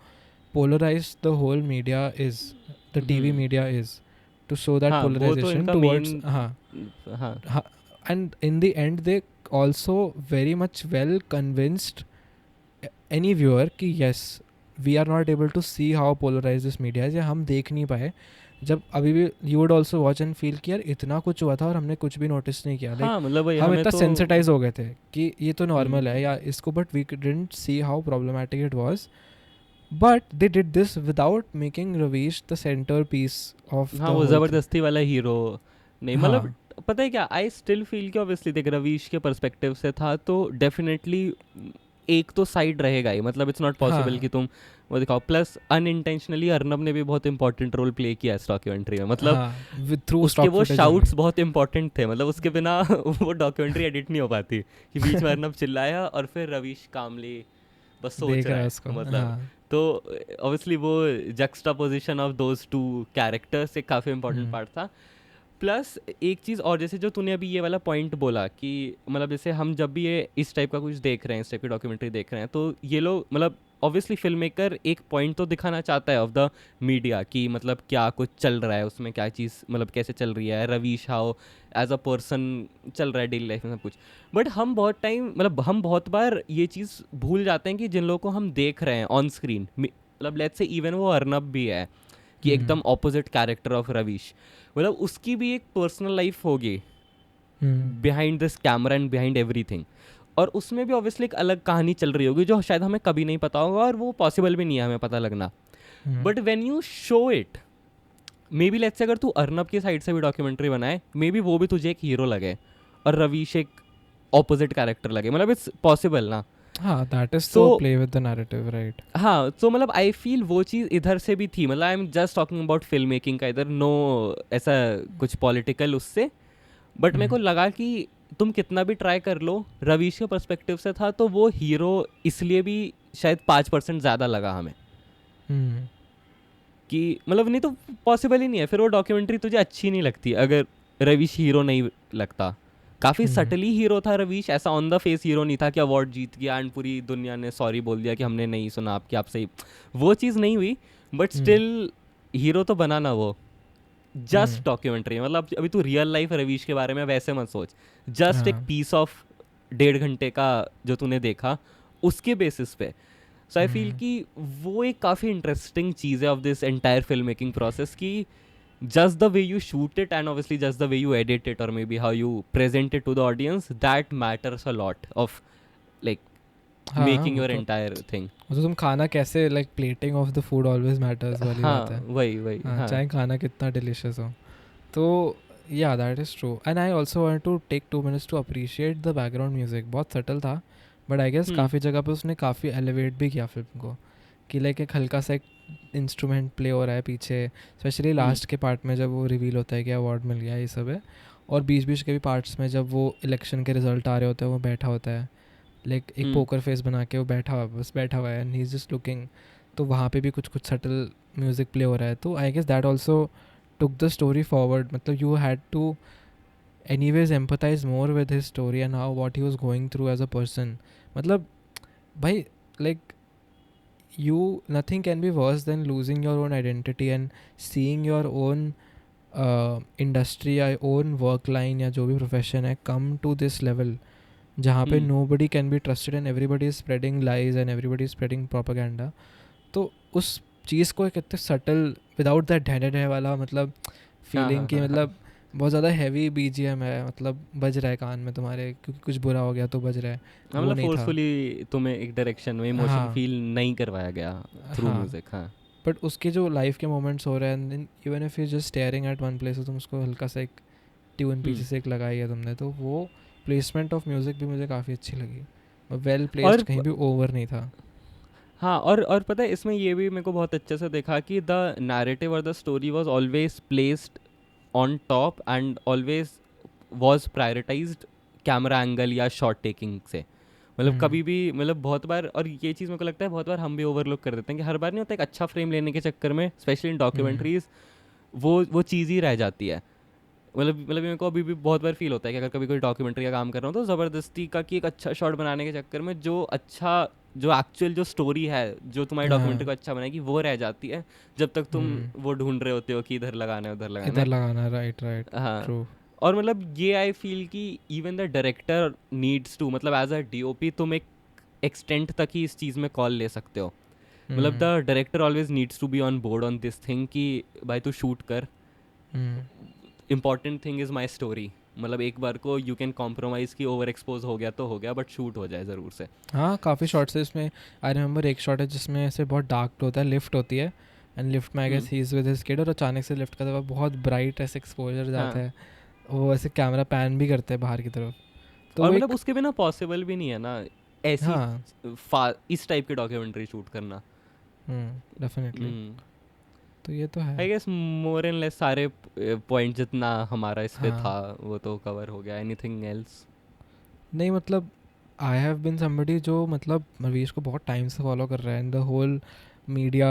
polarize the whole media is, the TV hmm. Media is, to show that हाँ वो तो polarization इनका towards मेन। हाँ and in the end they also very much well convinced any viewer कि yes we are not able to see how polarized this media is, या हम देख नहीं पाए जब अभी भी you would also watch and feel कि यार इतना कुछ हुआ था और हमने कुछ भी नोटिस नहीं किया, लाइक हाँ मतलब वही हम हमें इतना तो। सेंसिटाइज हो गए थे कि ये तो नॉर्मल है हम्म। या इसको, but we didn't see how problematic it was, but they did this without making Ravish the centerpiece of हाँ the वो whole thing. ज़बरदस्ती वाला हीरो नहीं, मतलब हाँ पता है क्या, आई स्टिल फील कि ऑब्वियसली देख रवीश के पर्सपेक्टिव से था तो डेफिनेटली एक तो साइड रहेगा ही, मतलब इट्स नॉट पॉसिबल हाँ कि तुम वो दिखाओ। प्लस अनइंटेंशनली अर्नब ने भी बहुत इंपॉर्टेंट रोल प्ले किया इस डॉक्यूमेंट्री में, मतलब हाँ विद थ्रू उसके स्टॉक वो फुटेज शाउट्स ओनली। बहुत इंपॉर्टेंट थे, मतलब उसके बिना वो डॉक्यूमेंट्री एडिट नहीं हो पाती, कि बीच में अर्नब चिल्लाया और फिर रवीश कामली बस सोच देख रहा रहा है है, उसको, मतलब। हाँ। तो ऑब्वियसली वो जक्सटापोजिशन ऑफ दोज टू कैरेक्टर्स एक काफ़ी इंपॉर्टेंट पार्ट था। प्लस एक चीज़ और, जैसे जो तूने अभी ये वाला पॉइंट बोला कि मतलब जैसे हम जब भी ये इस टाइप का कुछ देख रहे हैं, इस टाइप की डॉक्यूमेंट्री देख रहे हैं, तो ये लोग मतलब ऑब्वियसली फिल्म मेकर एक पॉइंट तो दिखाना चाहता है ऑफ द मीडिया, कि मतलब क्या कुछ चल रहा है उसमें, क्या चीज़ मतलब कैसे चल रही है, Ravish how as a person चल रहा है डेली लाइफ में, सब कुछ। बट हम बहुत टाइम मतलब हम बहुत बार ये चीज़ भूल जाते हैं कि जिन लोगों को हम देख रहे हैं ऑन स्क्रीन, मतलब लेट्स से इवन वो अर्नब भी है, कि एकदम ऑपोजिट कैरेक्टर ऑफ रवीश, मतलब उसकी भी एक पर्सनल लाइफ होगी behind this camera and behind everything, और उसमें भी ऑब्वियसली एक अलग कहानी चल रही होगी जो शायद हमें कभी नहीं पता होगा, और वो पॉसिबल भी नहीं है हमें पता लगना। But when you show it, may be let's say अगर तू अर्नब की साइड से भी डॉक्यूमेंट्री बनाए, मे बी वो भी तुझे एक हीरो लगे और रवीश एक ऑपोजिट कैरेक्टर लगे, मतलब इट्स पॉसिबल ना। हाँ दैट इज So, तो play with the narrative, right. हाँ, तो मतलब आई फील वो चीज़ इधर से भी थी, मतलब I am just talking about film making का, इधर नो ऐसा कुछ पॉलिटिकल उससे। बट मेरे को लगा कि तुम कितना भी ट्राई कर लो, रवीश के पर्सपेक्टिव से था तो वो हीरो इसलिए भी शायद 5% ज़्यादा लगा हमें, कि मतलब नहीं तो पॉसिबल ही नहीं है, फिर वो डॉक्यूमेंट्री तुझे अच्छी नहीं लगती अगर रवीश हीरो नहीं लगता। काफ़ी सटली हीरो था रवीश, ऐसा ऑन द फेस हीरो नहीं था कि अवार्ड जीत गया एंड पूरी दुनिया ने सॉरी बोल दिया कि हमने नहीं सुना आपकी, आपसे ही वो चीज़ नहीं हुई। बट स्टिल हीरो तो बना ना वो, जस्ट डॉक्यूमेंट्री, मतलब अभी तू रियल लाइफ रवीश के बारे में वैसे मत सोच, जस्ट एक पीस ऑफ 1.5 घंटे का जो तूने देखा उसके बेसिस पे। सो आई फील कि वो एक काफ़ी इंटरेस्टिंग चीज़ है of this entire film making process, कि just the way you shoot it and obviously just the way you edit it or maybe how you present it to the audience, that matters a lot of like making your entire thing. वो तो तुम खाना कैसे, like plating of the food always matters वाली बात है। हाँ वही हाँ हाँ। चाहे खाना कितना डिलिशियस हो। तो या that is true, and I also want to take 2 minutes to appreciate the background music. बहुत सटल था बट आई गेस काफ़ी जगह पे उसने काफ़ी एलिवेट भी किया फिल्म को, कि लाइक एक हल्का सा एक इंस्ट्रूमेंट प्ले हो रहा है पीछे, स्पेशली लास्ट के पार्ट में जब वो रिवील होता है कि अवार्ड मिल गया, ये सब है। और बीच बीच के भी पार्ट्स में जब वो इलेक्शन के रिजल्ट आ रहे होते हैं, वो बैठा होता है लाइक एक पोकर फेस बना के, वो बैठा हुआ बस बैठा हुआ है and he is just looking, तो वहाँ पे भी कुछ कुछ सटल म्यूज़िक प्ले हो रहा है। तो I guess that also took the story forward, मतलब you had to anyways empathize more with his story and how what he was going through as a person। मतलब भाई like you, nothing can be worse than losing your own identity and seeing your own industry या own work line या जो भी profession है come to this level, जहाँ पे nobody can be trusted and everybody is spreading lies and everybody is spreading propaganda। तो उस चीज़ को एक इतने सटल विदाउट दैट ढेढे वाला मतलब फीलिंग की, मतलब बहुत ज़्यादा हैवी बीजीएम है, मतलब बज रहा है कान में तुम्हारे क्योंकि कुछ बुरा हो गया तो बज रहा है, वो मतलब नहीं था। फोर्सफुली तुम्हें एक डायरेक्शन में इमोशन फील नहीं करवाया गया थ्रू म्यूजिक। हाँ बट उसके जो लाइफ के मोमेंट्स हो रहे हैं, even if you just staring at one place, तुम उसको हल्का सा एक ट्यून पीछे से एक लगाई है तुमने, तो वो प्लेसमेंट ऑफ म्यूज़िक भी मुझे काफ़ी अच्छी लगी, वेल प्लेस्ड, कहीं भी ओवर नहीं था। हाँ, और पता है इसमें ये भी मेरे को बहुत अच्छे से देखा कि द नैरेटिव और the story was always placed on top and always was prioritised camera angle या शॉट टेकिंग से। मतलब कभी भी मतलब बहुत बार, और ये चीज़ मेरे को लगता है बहुत बार हम भी ओवरलुक कर देते हैं कि हर बार नहीं होता, एक अच्छा फ्रेम लेने के चक्कर में स्पेशली इन डॉक्यूमेंट्रीज वो चीज़ ही रह जाती है। मतलब मेरे को अभी भी बहुत बार फील होता है कि अगर कभी कोई डॉक्यूमेंट्री का काम कर रहा हूँ तो ज़बरदस्ती का कि एक अच्छा शॉट बनाने के चक्कर में जो एक्चुअल जो स्टोरी है जो तुम्हारी डॉक्यूमेंट्री को अच्छा बनाएगी वो रह जाती है, जब तक तुम वो ढूंढ रहे होते हो कि इधर लगाना है उधर लगाना है। राइट हाँ ट्रू। और मतलब ये आई फील कि even the director needs to, मतलब एज अ डीओपी तुम एक एक्सटेंट तक ही इस चीज़ में कॉल ले सकते हो। मतलब the director always needs to be on board on this thing कि भाई तू शूट कर, important thing is my story. मतलब एक बार को यू कैन कॉम्प्रोमाइज़ कि ओवर एक्सपोज हो गया तो हो गया, बट शूट हो जाए ज़रूर से। हाँ काफ़ी शॉट्स है इसमें। आई रिमेंबर एक शॉट है जिसमें ऐसे बहुत डार्क होता है, लिफ्ट होती है एंड लिफ्ट में I guess he is with his kid, और अचानक से लिफ्ट का दबा बहुत ब्राइट ऐसे एक्सपोजर जाता है, वो ऐसे कैमरा पैन भी करते हैं बाहर की तरफ। तो और मतलब उसके बिना पॉसिबल भी नहीं है ना ऐसी हाँ इस टाइप की डॉक्यूमेंट्री शूट करना। डेफिनेटली। तो ये तो आई है। गेस मोर एंड लेस सारे पॉइंट जितना हमारा इस पे था हाँ, वो तो कवर हो गया. Anything else? नहीं मतलब आई हैव बिन समबडी जो मतलब रवीश को बहुत टाइम से फॉलो कर रहा है in the whole media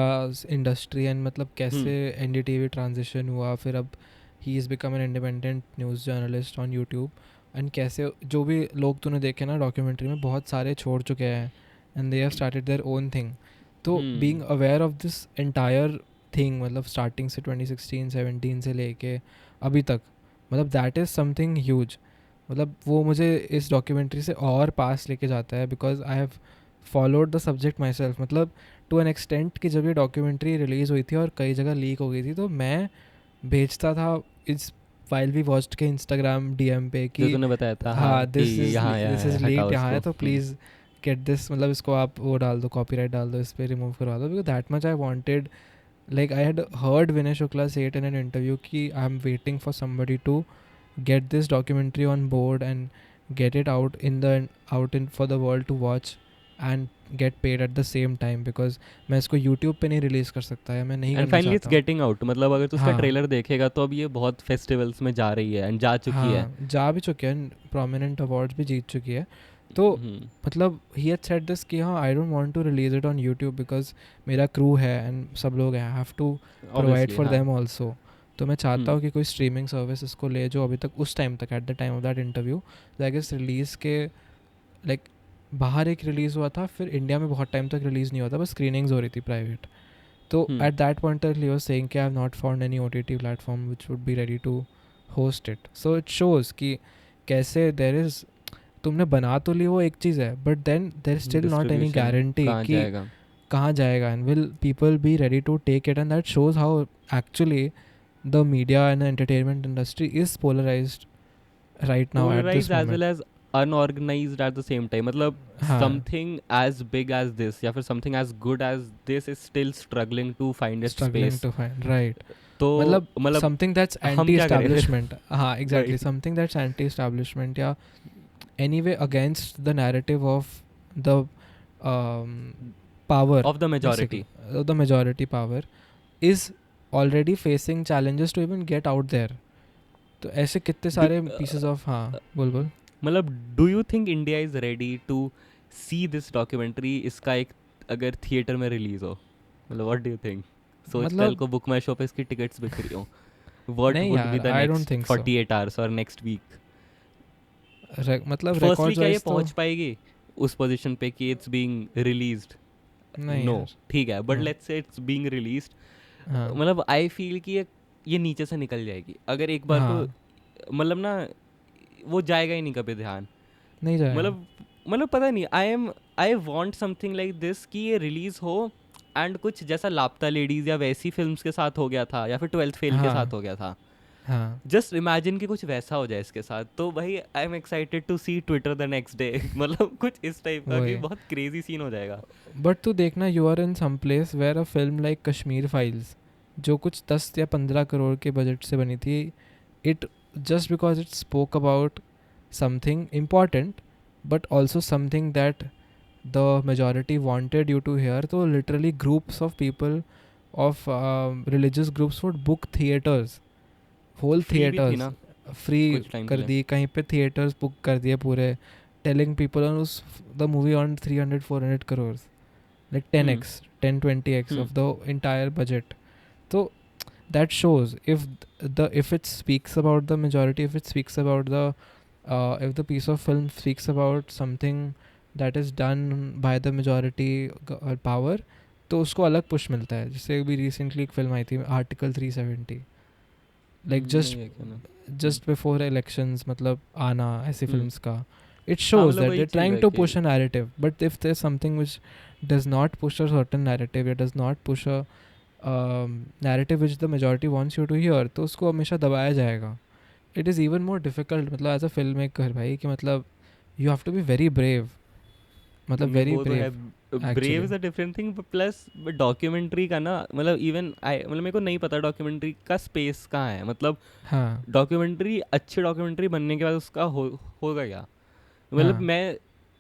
industry, and मतलब कैसे एनडीटीवी ट्रांजिशन हुआ, फिर अब he is become an independent news journalist on YouTube, and कैसे जो भी लोग तूने देखे ना डॉक्यूमेंट्री में बहुत सारे छोड़ चुके हैं and they have started their own thing. तो being aware of this entire thing, मतलब स्टार्टिंग से 2016-17 से लेके अभी तक, मतलब दैट इज़ समथिंग ह्यूज. मतलब वो मुझे इस डॉक्यूमेंट्री से और पास लेके जाता है because I have followed the subject my self. मतलब टू एन एक्सटेंट कि जब ये डॉक्यूमेंट्री रिलीज़ हुई थी और कई जगह लीक हो गई थी तो मैं भेजता था इस फाइल भी वॉच्ड के इंस्टाग्राम डीएम पे जो कि तूने बताया था, हाँ हाँ, कि यहाँ आया दिस इज़ है, लीक्ड हटाओ यहाँ है इसको. तो प्लीज़ गेट दिस, मतलब इसको आप वो डाल दो, कॉपीराइट डाल दो इस पर, रिमूव करवा दो, because that much I wanted. Like I had heard Vinay Shukla say it in an interview कि I'm waiting for somebody to get this documentary on board and get it out in for the world to watch and get paid at the same time, because मैं इसको YouTube पे नहीं release कर सकता या मैं नहीं एंड करना फाइनली इट्स चाहता हूँ. Getting out. मतलब अगर तू उसका हाँ, ट्रेलर देखेगा तो अब ये बहुत फेस्टिवल्स में जा रही है एंड जा चुकी है. हाँ जा भी चुके हैं, प्रोमिनेंट अवार्ड्स भी जीत चुकी है. तो मतलब ही हैड सेड दिस कि हाँ I don't want to release it on YouTube because मेरा क्रू है एंड सब लोग हैं, I have to provide obviously, for हाँ. Them also. तो मैं चाहता हूँ कि कोई स्ट्रीमिंग सर्विस इसको ले जो अभी तक उस टाइम तक at the time of that interview I guess release के लाइक बाहर एक रिलीज़ हुआ था, फिर इंडिया में बहुत टाइम तक रिलीज़ नहीं हुआ था, बस स्क्रीनिंग्स हो रही थी प्राइवेट. तो at that point he was saying कि I have not found any OTT platform which would be ready to host it. So it shows कि कैसे देयर इज़, तुमने बना तो ली वो एक चीज़ है but then there still not any distribution guarantee कहाँ कि जाएगा. कहाँ जाएगा and will people be ready to take it. And that shows how actually the media and the entertainment industry is polarized right now at this polarized as well moment. As unorganized at the same time. मतलब हाँ, something as big as this या फिर something as good as this is still struggling to find its struggling space. To find right. तो मतलब मतलब something that's हम anti क्या करें फिर? एस्टैब्लिशमेंट. हाँ exactly, Right. Something that's anti establishment या anyway against the narrative of the power Of the majority. the majority power is already facing challenges to even get out there. तो ऐसे कितने सारे pieces of हाँ बोल बोल. मतलब do you think India is ready to see this documentary? इसका एक अगर थिएटर में रिलीज हो, मतलब व्हाट डू यू थिंक? सोच, कल मतलब को बुक माई शो पे इसकी टिकट्स बिक रही हो. व्हाट नहीं वुड बी यार, the I don't next think so. 48 hours और नेक्स्ट वीक? मतलब फर्स्टली records क्या ये wise तो पहुंच पाएगी उस पोजीशन पे कि इट्स बीइंग रिलीज्ड? नहीं नो, यार. ठीक है, बट हाँ, let's say it's being released. हाँ, मतलब आई फील कि ये नीचे से निकल जाएगी अगर एक बार को. हाँ, मतलब ना वो जाएगा ही नहीं कभी ध्यान. नहीं जाएगा. मतलब पता नहीं. I want something like this कि ये रिलीज हो एंड कुछ जैसा लापता लेडीज या वैसी फिल्म्स के साथ हो गया था या फिर 12th फेल के साथ हाँ, हो गया था. हाँ, जस्ट इमेजिन कि कुछ वैसा हो जाए इसके साथ. तो भाई I am excited to see Twitter the next day. मतलब कुछ इस टाइप का कि वही. बहुत क्रेजी सीन हो जाएगा. बट तू देखना, you are in some place where a film like Kashmir Files जो कुछ 10 या 15 करोड़ के बजट से बनी थी, it just because it spoke about something important but also something that the majority wanted you to hear, तो literally groups of people of religious groups would book theatres, whole free भी थी theatres ना free कुछ time के कर लिए. दी, कहीं पे थिएटर्स बुक कर दिए पूरे, टेलिंग पीपल ऑन उस the movie on 300-400 crore, like 10x 10-20x Hmm. of the entire budget. So that shows if it speaks about the majority, if it speaks about the if the piece of film speaks about something that is done by the majority power, तो उसको अलग push मिलता है. जैसे अभी recently एक film आई थी article 370, like नहीं है क्या ना. जस्ट बिफोर इलेक्शंस, मतलब आना ऐसी Hmm. हाँ, फिल्म्स का. It shows मतलब that वही they're चीज़ trying है to कि push a narrative, but if there's something which does not push a certain narrative, it does not push a narrative which the majority wants you to hear, तो उसको हमेशा दबाया जाएगा. It is even more difficult, मतलब as a filmmaker भाई, कि मतलब you have to be very brave, मतलब नहीं, very वो तो है. brave brave actually. Is a different thing. Plus documentary का ना, मतलब इवन आई, मतलब मेरे को नहीं पता डॉक्यूमेंट्री का स्पेस कहाँ है. मतलब हाँ, डॉक्यूमेंट्री, अच्छी डॉक्यूमेंट्री बनने के बाद उसका होगा क्या? मतलब हाँ, मैं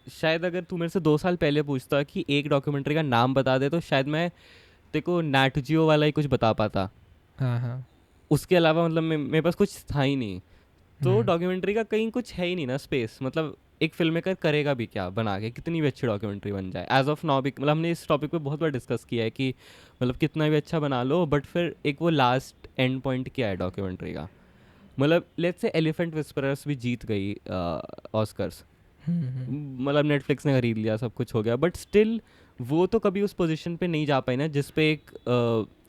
शायद अगर तू मेरे से 2 साल पहले पूछता कि एक डॉक्यूमेंट्री का नाम बता दे, तो शायद मैं तेरे को नैट जियो वाला ही कुछ बता पाता। हाँ हाँ। उसके अलावा मतलब मेरे पास कुछ था ही नहीं। तो हम्म। डॉक्यूमेंट्री का कहीं कुछ है ही नहीं ना स्पेस। मतलब एक फिल्म मेकर करेगा भी क्या बना के, कितनी भी अच्छी डॉक्यूमेंट्री बन जाए एज ऑफ नाउ भी। मतलब हमने इस टॉपिक पे बहुत बार डिस्कस किया है कि मतलब कितना भी अच्छा बना लो, बट फिर एक वो लास्ट एंड पॉइंट क्या है डॉक्यूमेंट्री का। मतलब लेट्स से एलिफेंट विस्परर्स भी जीत गई ऑस्कर्स, हम्म। मतलब नेटफ्लिक्स ने खरीद लिया, सब कुछ हो गया, बट स्टिल वो तो कभी उस पोजीशन पे नहीं जा पाई ना जिस पे एक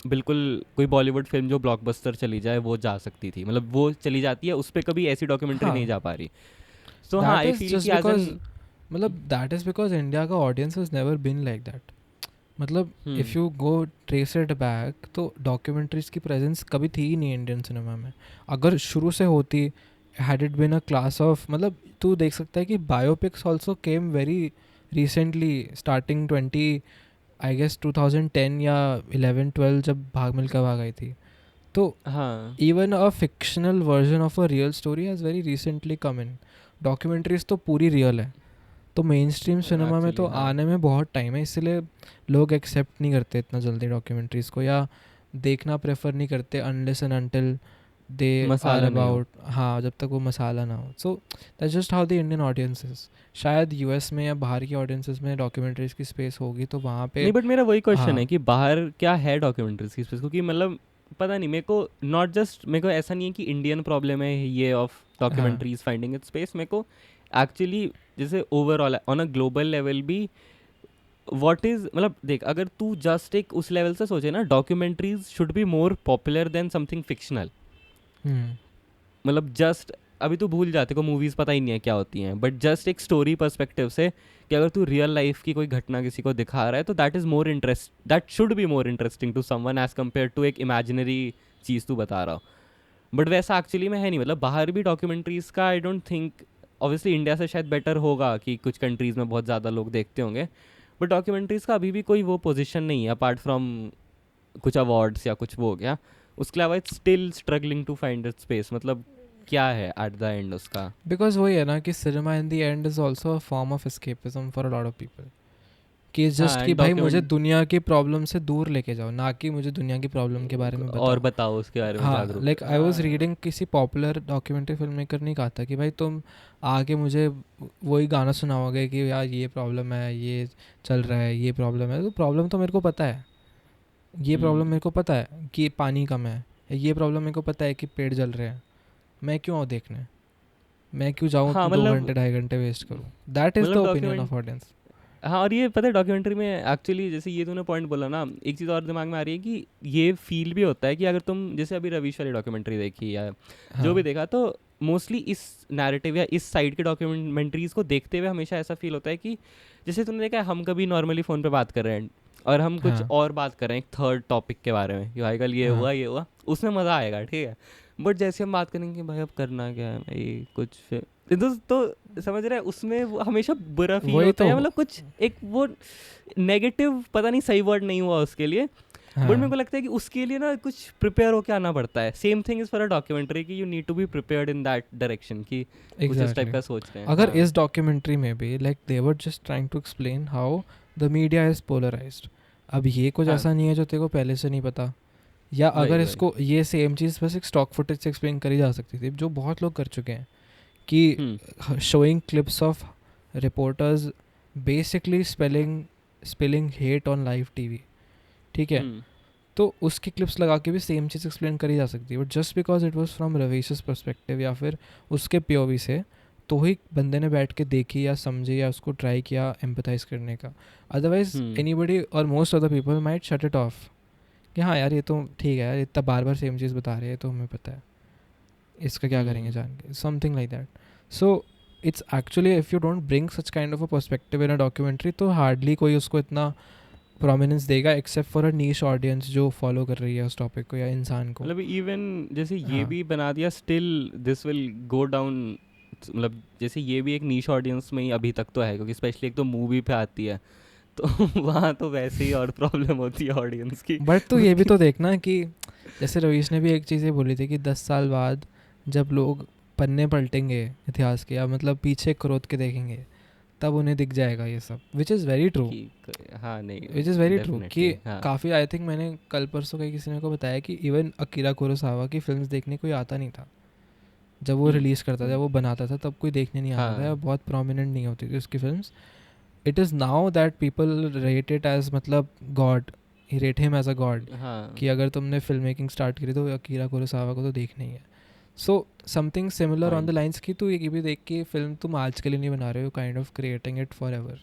बिल्कुल कोई बॉलीवुड फिल्म जो ब्लॉकबस्टर चली जाए वो जा सकती थी। मतलब वो चली जाती है, उस पे कभी ऐसी डॉक्यूमेंट्री नहीं हाँ, जा पा रही। सो हाँ, that I is feel just कि एज बिकॉज, एन मतलब दैट इज़ बिकॉज इंडिया का audience has never been like that. मतलब if you go trace it back तो डॉक्यूमेंट्रीज की प्रेजेंस कभी थी ही नहीं इंडियन सिनेमा में। अगर शुरू से होती, had it been a class of, मतलब तू देख सकता है कि biopics also came very recently, starting 20, I guess 2010 या 11-12, जब भाग मिल्खा भाग आई थी। तो हाँ even a fictional version of a real story has very recently come in. Documentaries तो पूरी रियल है, तो मेन स्ट्रीम सिनेमा में एक्चुअली तो हाँ। आने में बहुत टाइम है, इसलिए लोग एक्सेप्ट नहीं करते इतना जल्दी डॉक्यूमेंट्रीज़ को, या देखना प्रेफर नहीं करते unless and until they are masala नहीं हो। अबाउट, हाँ, जब तक वो मसाला ना हो। So that's just how the Indian audiences. शायद यूएस में या बाहर की ऑडियंसेस में डॉक्यूमेंट्रीज़ की स्पेस होगी तो वहाँ पे। नहीं, बट मेरा वही क्वेश्चन है हाँ कि बाहर क्या है डॉक्यूमेंट्रीज की स्पेस, क्योंकि मतलब पता नहीं मेरे को, नॉट जस्ट मेरे को ऐसा नहीं है कि इंडियन प्रॉब्लम है ये ऑफ हाँ डॉक्यूमेंट्रीज फाइंडिंग इट स्पेस। मेरे को एक्चुअली जैसे overall on a global level भी व्हाट इज, मतलब देख अगर तू जस्ट एक उस लेवल से सोचे ना, documentaries should be more popular than something fictional. Hmm मतलब जस्ट अभी तू भूल जाते को मूवीज़ पता ही नहीं है क्या होती हैं, बट जस्ट एक स्टोरी पर्सपेक्टिव से कि अगर तू रियल लाइफ की कोई घटना किसी को दिखा रहा है तो that is more interest, that should be more interesting to someone as compare to एक इमेजिनरी चीज़ तू बता रहा हो। बट वैसा एक्चुअली में है नहीं। मतलब बाहर भी डॉक्यूमेंट्रीज़ का आई डोंट थिंक, ऑब्वियसली इंडिया से शायद बेटर होगा कि कुछ कंट्रीज़ में बहुत ज़्यादा लोग देखते होंगे, बट डॉक्यूमेंट्रीज़ का अभी भी कोई वो पोजीशन नहीं है अपार्ट फ्रॉम कुछ अवार्ड्स या कुछ वो हो गया। उसके अलावा it's still struggling to find it space. मतलब क्या है एट द एंड उसका। बिकॉज वही है ना कि cinema in the end is also a form of escapism for a lot of people. कि जस्ट हाँ कि एंड भाई मुझे डॉक्यूमेंट दुनिया की प्रॉब्लम से दूर लेके जाओ, ना कि मुझे दुनिया की प्रॉब्लम के बारे में और बताओ। बताओ उसके बारे में हाँ, जागरूक लाइक आई वॉज हाँ। रीडिंग, किसी पॉपुलर डॉक्यूमेंट्री फिल्म मेकर ने कहा था कि भाई तुम आके मुझे वही गाना सुनाओगे कि यार ये प्रॉब्लम है, ये चल रहा है, ये प्रॉब्लम है। तो प्रॉब्लम तो मेरे को पता है, ये प्रॉब्लम मेरे को पता है कि पानी कम है, ये प्रॉब्लम मेरे को पता है कि पेड़ जल रहे हैं। मैं क्यों आऊँ देखने, मैं क्यों जाऊँ हाँ 2 घंटे मतलब 2.5 घंटे वेस्ट करूँ। दैट इज़ द मतलब ओपिनियन डॉक्यूमेंट ऑफ ऑडियंस। हाँ। और ये पता है डॉक्यूमेंट्री में एक्चुअली जैसे ये तूने पॉइंट बोला ना, एक चीज़ और दिमाग में आ रही है कि ये फील भी होता है कि अगर तुम जैसे अभी रवीश वाली डॉक्यूमेंट्री देखी या जो भी हाँ देखा, तो मोस्टली इस नैरेटिव या इस साइड के डॉक्यूमेंट्रीज़ को देखते हुए हमेशा ऐसा फील होता है कि जैसे तूने देखा है हम कभी नॉर्मली फ़ोन पे बात कर रहे हैं और हम कुछ हाँ और बात कर रहे हैं एक थर्ड टॉपिक के बारे में कि भाई कल हाँ। ये हुआ, उसमें मज़ा आएगा, ठीक है। बट जैसे हम बात करेंगे कि भाई अब करना क्या है भाई कुछ तो समझ रहे हैं उसमें वो हमेशा बुरा फील वही होता है, तो। या मतलब कुछ एक वो नेगेटिव, पता नहीं सही वर्ड नहीं हुआ उसके लिए, बट मेरे हाँ को लगता है कि उसके लिए ना कुछ प्रिपेयर होके आना पड़ता है। Same thing is for a documentary कि you need to be prepared in that direction कि कुछ इस टाइप एग्जैक्टली। का सोच रहे हैं। अगर हाँ इस डॉक्यूमेंट्री में भी like they were just trying to explain how the media is polarized. अब ये कुछ हाँ ऐसा नहीं है जो तेरे को पहले से नहीं पता। या वही अगर वही। इसको ये सेम चीज़ बस एक स्टॉक फुटेज से एक्सप्लेन करी जा सकती थी, जो बहुत लोग कर चुके हैं, कि hmm showing clips of reporters basically spelling hate on live TV, ठीक है। हम्म तो उसकी क्लिप्स लगा के भी सेम चीज़ एक्सप्लेन करी जा सकती है, but just because it was from Ravish's perspective या फिर उसके पीओवी से, तो ही बंदे ने बैठ के देखी या समझी या उसको ट्राई किया एम्पथाइज करने का। अदरवाइज हम्म एनीबडी और most of the people might shut it of कि हाँ यार ये तो ठीक है यार, इतना बार बार सेम चीज़ बता रहे हैं तो हमें पता है, इसका क्या करेंगे हम्म जान के, something like that. So it's actually if you don't bring such kind of a perspective in a documentary तो हार्डली कोई उसको इतना प्रोमिनेंस देगा, except for a niche audience जो फॉलो कर रही है उस टॉपिक को या इंसान को। मतलब इवन जैसे ये हाँ भी बना दिया, still this will go down. मतलब जैसे ये भी एक नीश ऑडियंस में ही अभी तक तो है, क्योंकि स्पेशली एक तो मूवी पे आती है तो वहाँ तो वैसे ही और प्रॉब्लम होती है ऑडियंस की बट तो ये भी उसकी। तो देखना कि जैसे रवीश ने भी एक चीज़ ये बोली थी कि 10 साल बाद जब लोग पन्ने पलटेंगे इतिहास के, या मतलब पीछे खरोद के देखेंगे, तब उन्हें दिख जाएगा ये सब, विच इज़ वेरी ट्रू, हाँ नहीं विच इज़ वेरी ट्रू कि हाँ काफ़ी, आई थिंक मैंने कल परसों कहीं किसी ने को बताया कि इवन अकीरा कुरोसावा की फिल्म्स देखने कोई आता नहीं था जब वो रिलीज़ करता था, जब वो बनाता था तब कोई देखने नहीं आता था, बहुत प्रोमिनेंट नहीं होती थी उसकी films. It is now that people rate it as मतलब god, he rate him as a god, कि अगर तुमने फिल्म मेकिंग स्टार्ट करी तो अकीरा कुरोसावा को तो देखना ही है. So something similar on the lines की तू ये भी देख कि फिल्म तुम आज के लिए नहीं बना रहे हो, kind of creating it forever,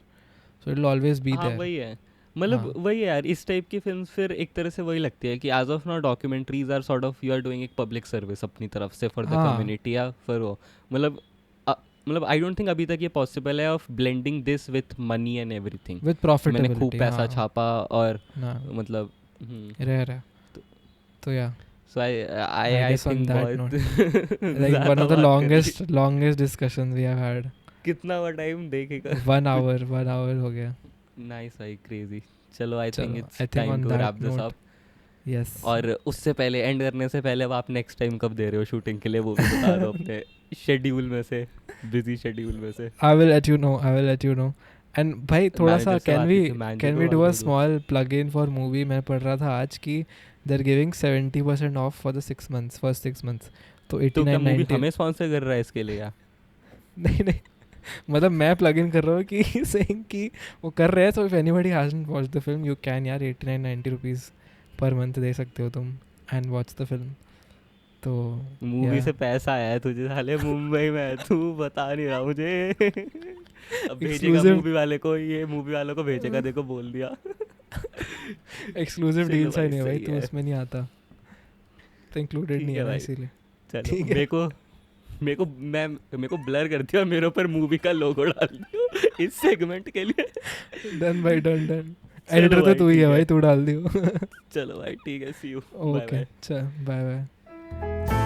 so it will always be there. वही है मतलब वही है यार, इस टाइप की फिल्म्स फिर एक तरह से वही लगती है कि age of now documentaries are sort of you are doing एक पब्लिक सर्विस अपनी तरफ से फॉर द कम्युनिटी या फिर वो मतलब आई डोंट थिंक अभी तक ये पॉसिबल है of blending this with money and everything, with profitability, मैंने खूब पैसा छापा और मतलब रह तो या so I think बहुत like one of the longest discussions we have had. कितना वो टाइम देखेगा 1 hour हो गया. नाइस भाई, क्रेजी. चलो I think it's I think time on to that wrap this note, up. yes. और उससे पहले एंड करने से पहले अब आप नेक्स्ट टाइम कब दे रहे हो शूटिंग के लिए वो भी बता दो अपने शेड्यूल में से, बिजी शेड्यूल में से. I will let you know. And भाई थोड़ा सा can we do a small plug-in for movie? मैं पढ़ रहा था आज कि they're giving 70% off for the 6 months, first 6 months. तो 89.90 हमें स्पॉन्सर कर रहा है इसके लिए या नहीं मतलब मैं प्लग इन कर रहा हूँ कि saying कि वो कर रहे हैं, so if anybody hasn't watched the film you can यार 89-90 rupees per month दे सकते हो तुम and watch the film. तो मूवी से पैसा आया है तुझे साले, मुंबई में तू बता नहीं रहा मुझे. अब भेजेगा मूवी वाले को, ये मूवी वालों को भेजेगा, देखो बोल दिया. एक्सक्लूसिव डील साइन है भाई, तू उसमें नहीं आता तो इंक्लूडेड नहीं है भाई, इसीलिए. चलो मेरे को ब्लर कर दिया, मेरे ऊपर मूवी का लोगो डाल दियो इस सेगमेंट के लिए. डन भाई, डन. एडिटर तो तू ही है भाई, तू डाल दियो. चलो भाई ठीक है, सी यू. ओके चल बाय.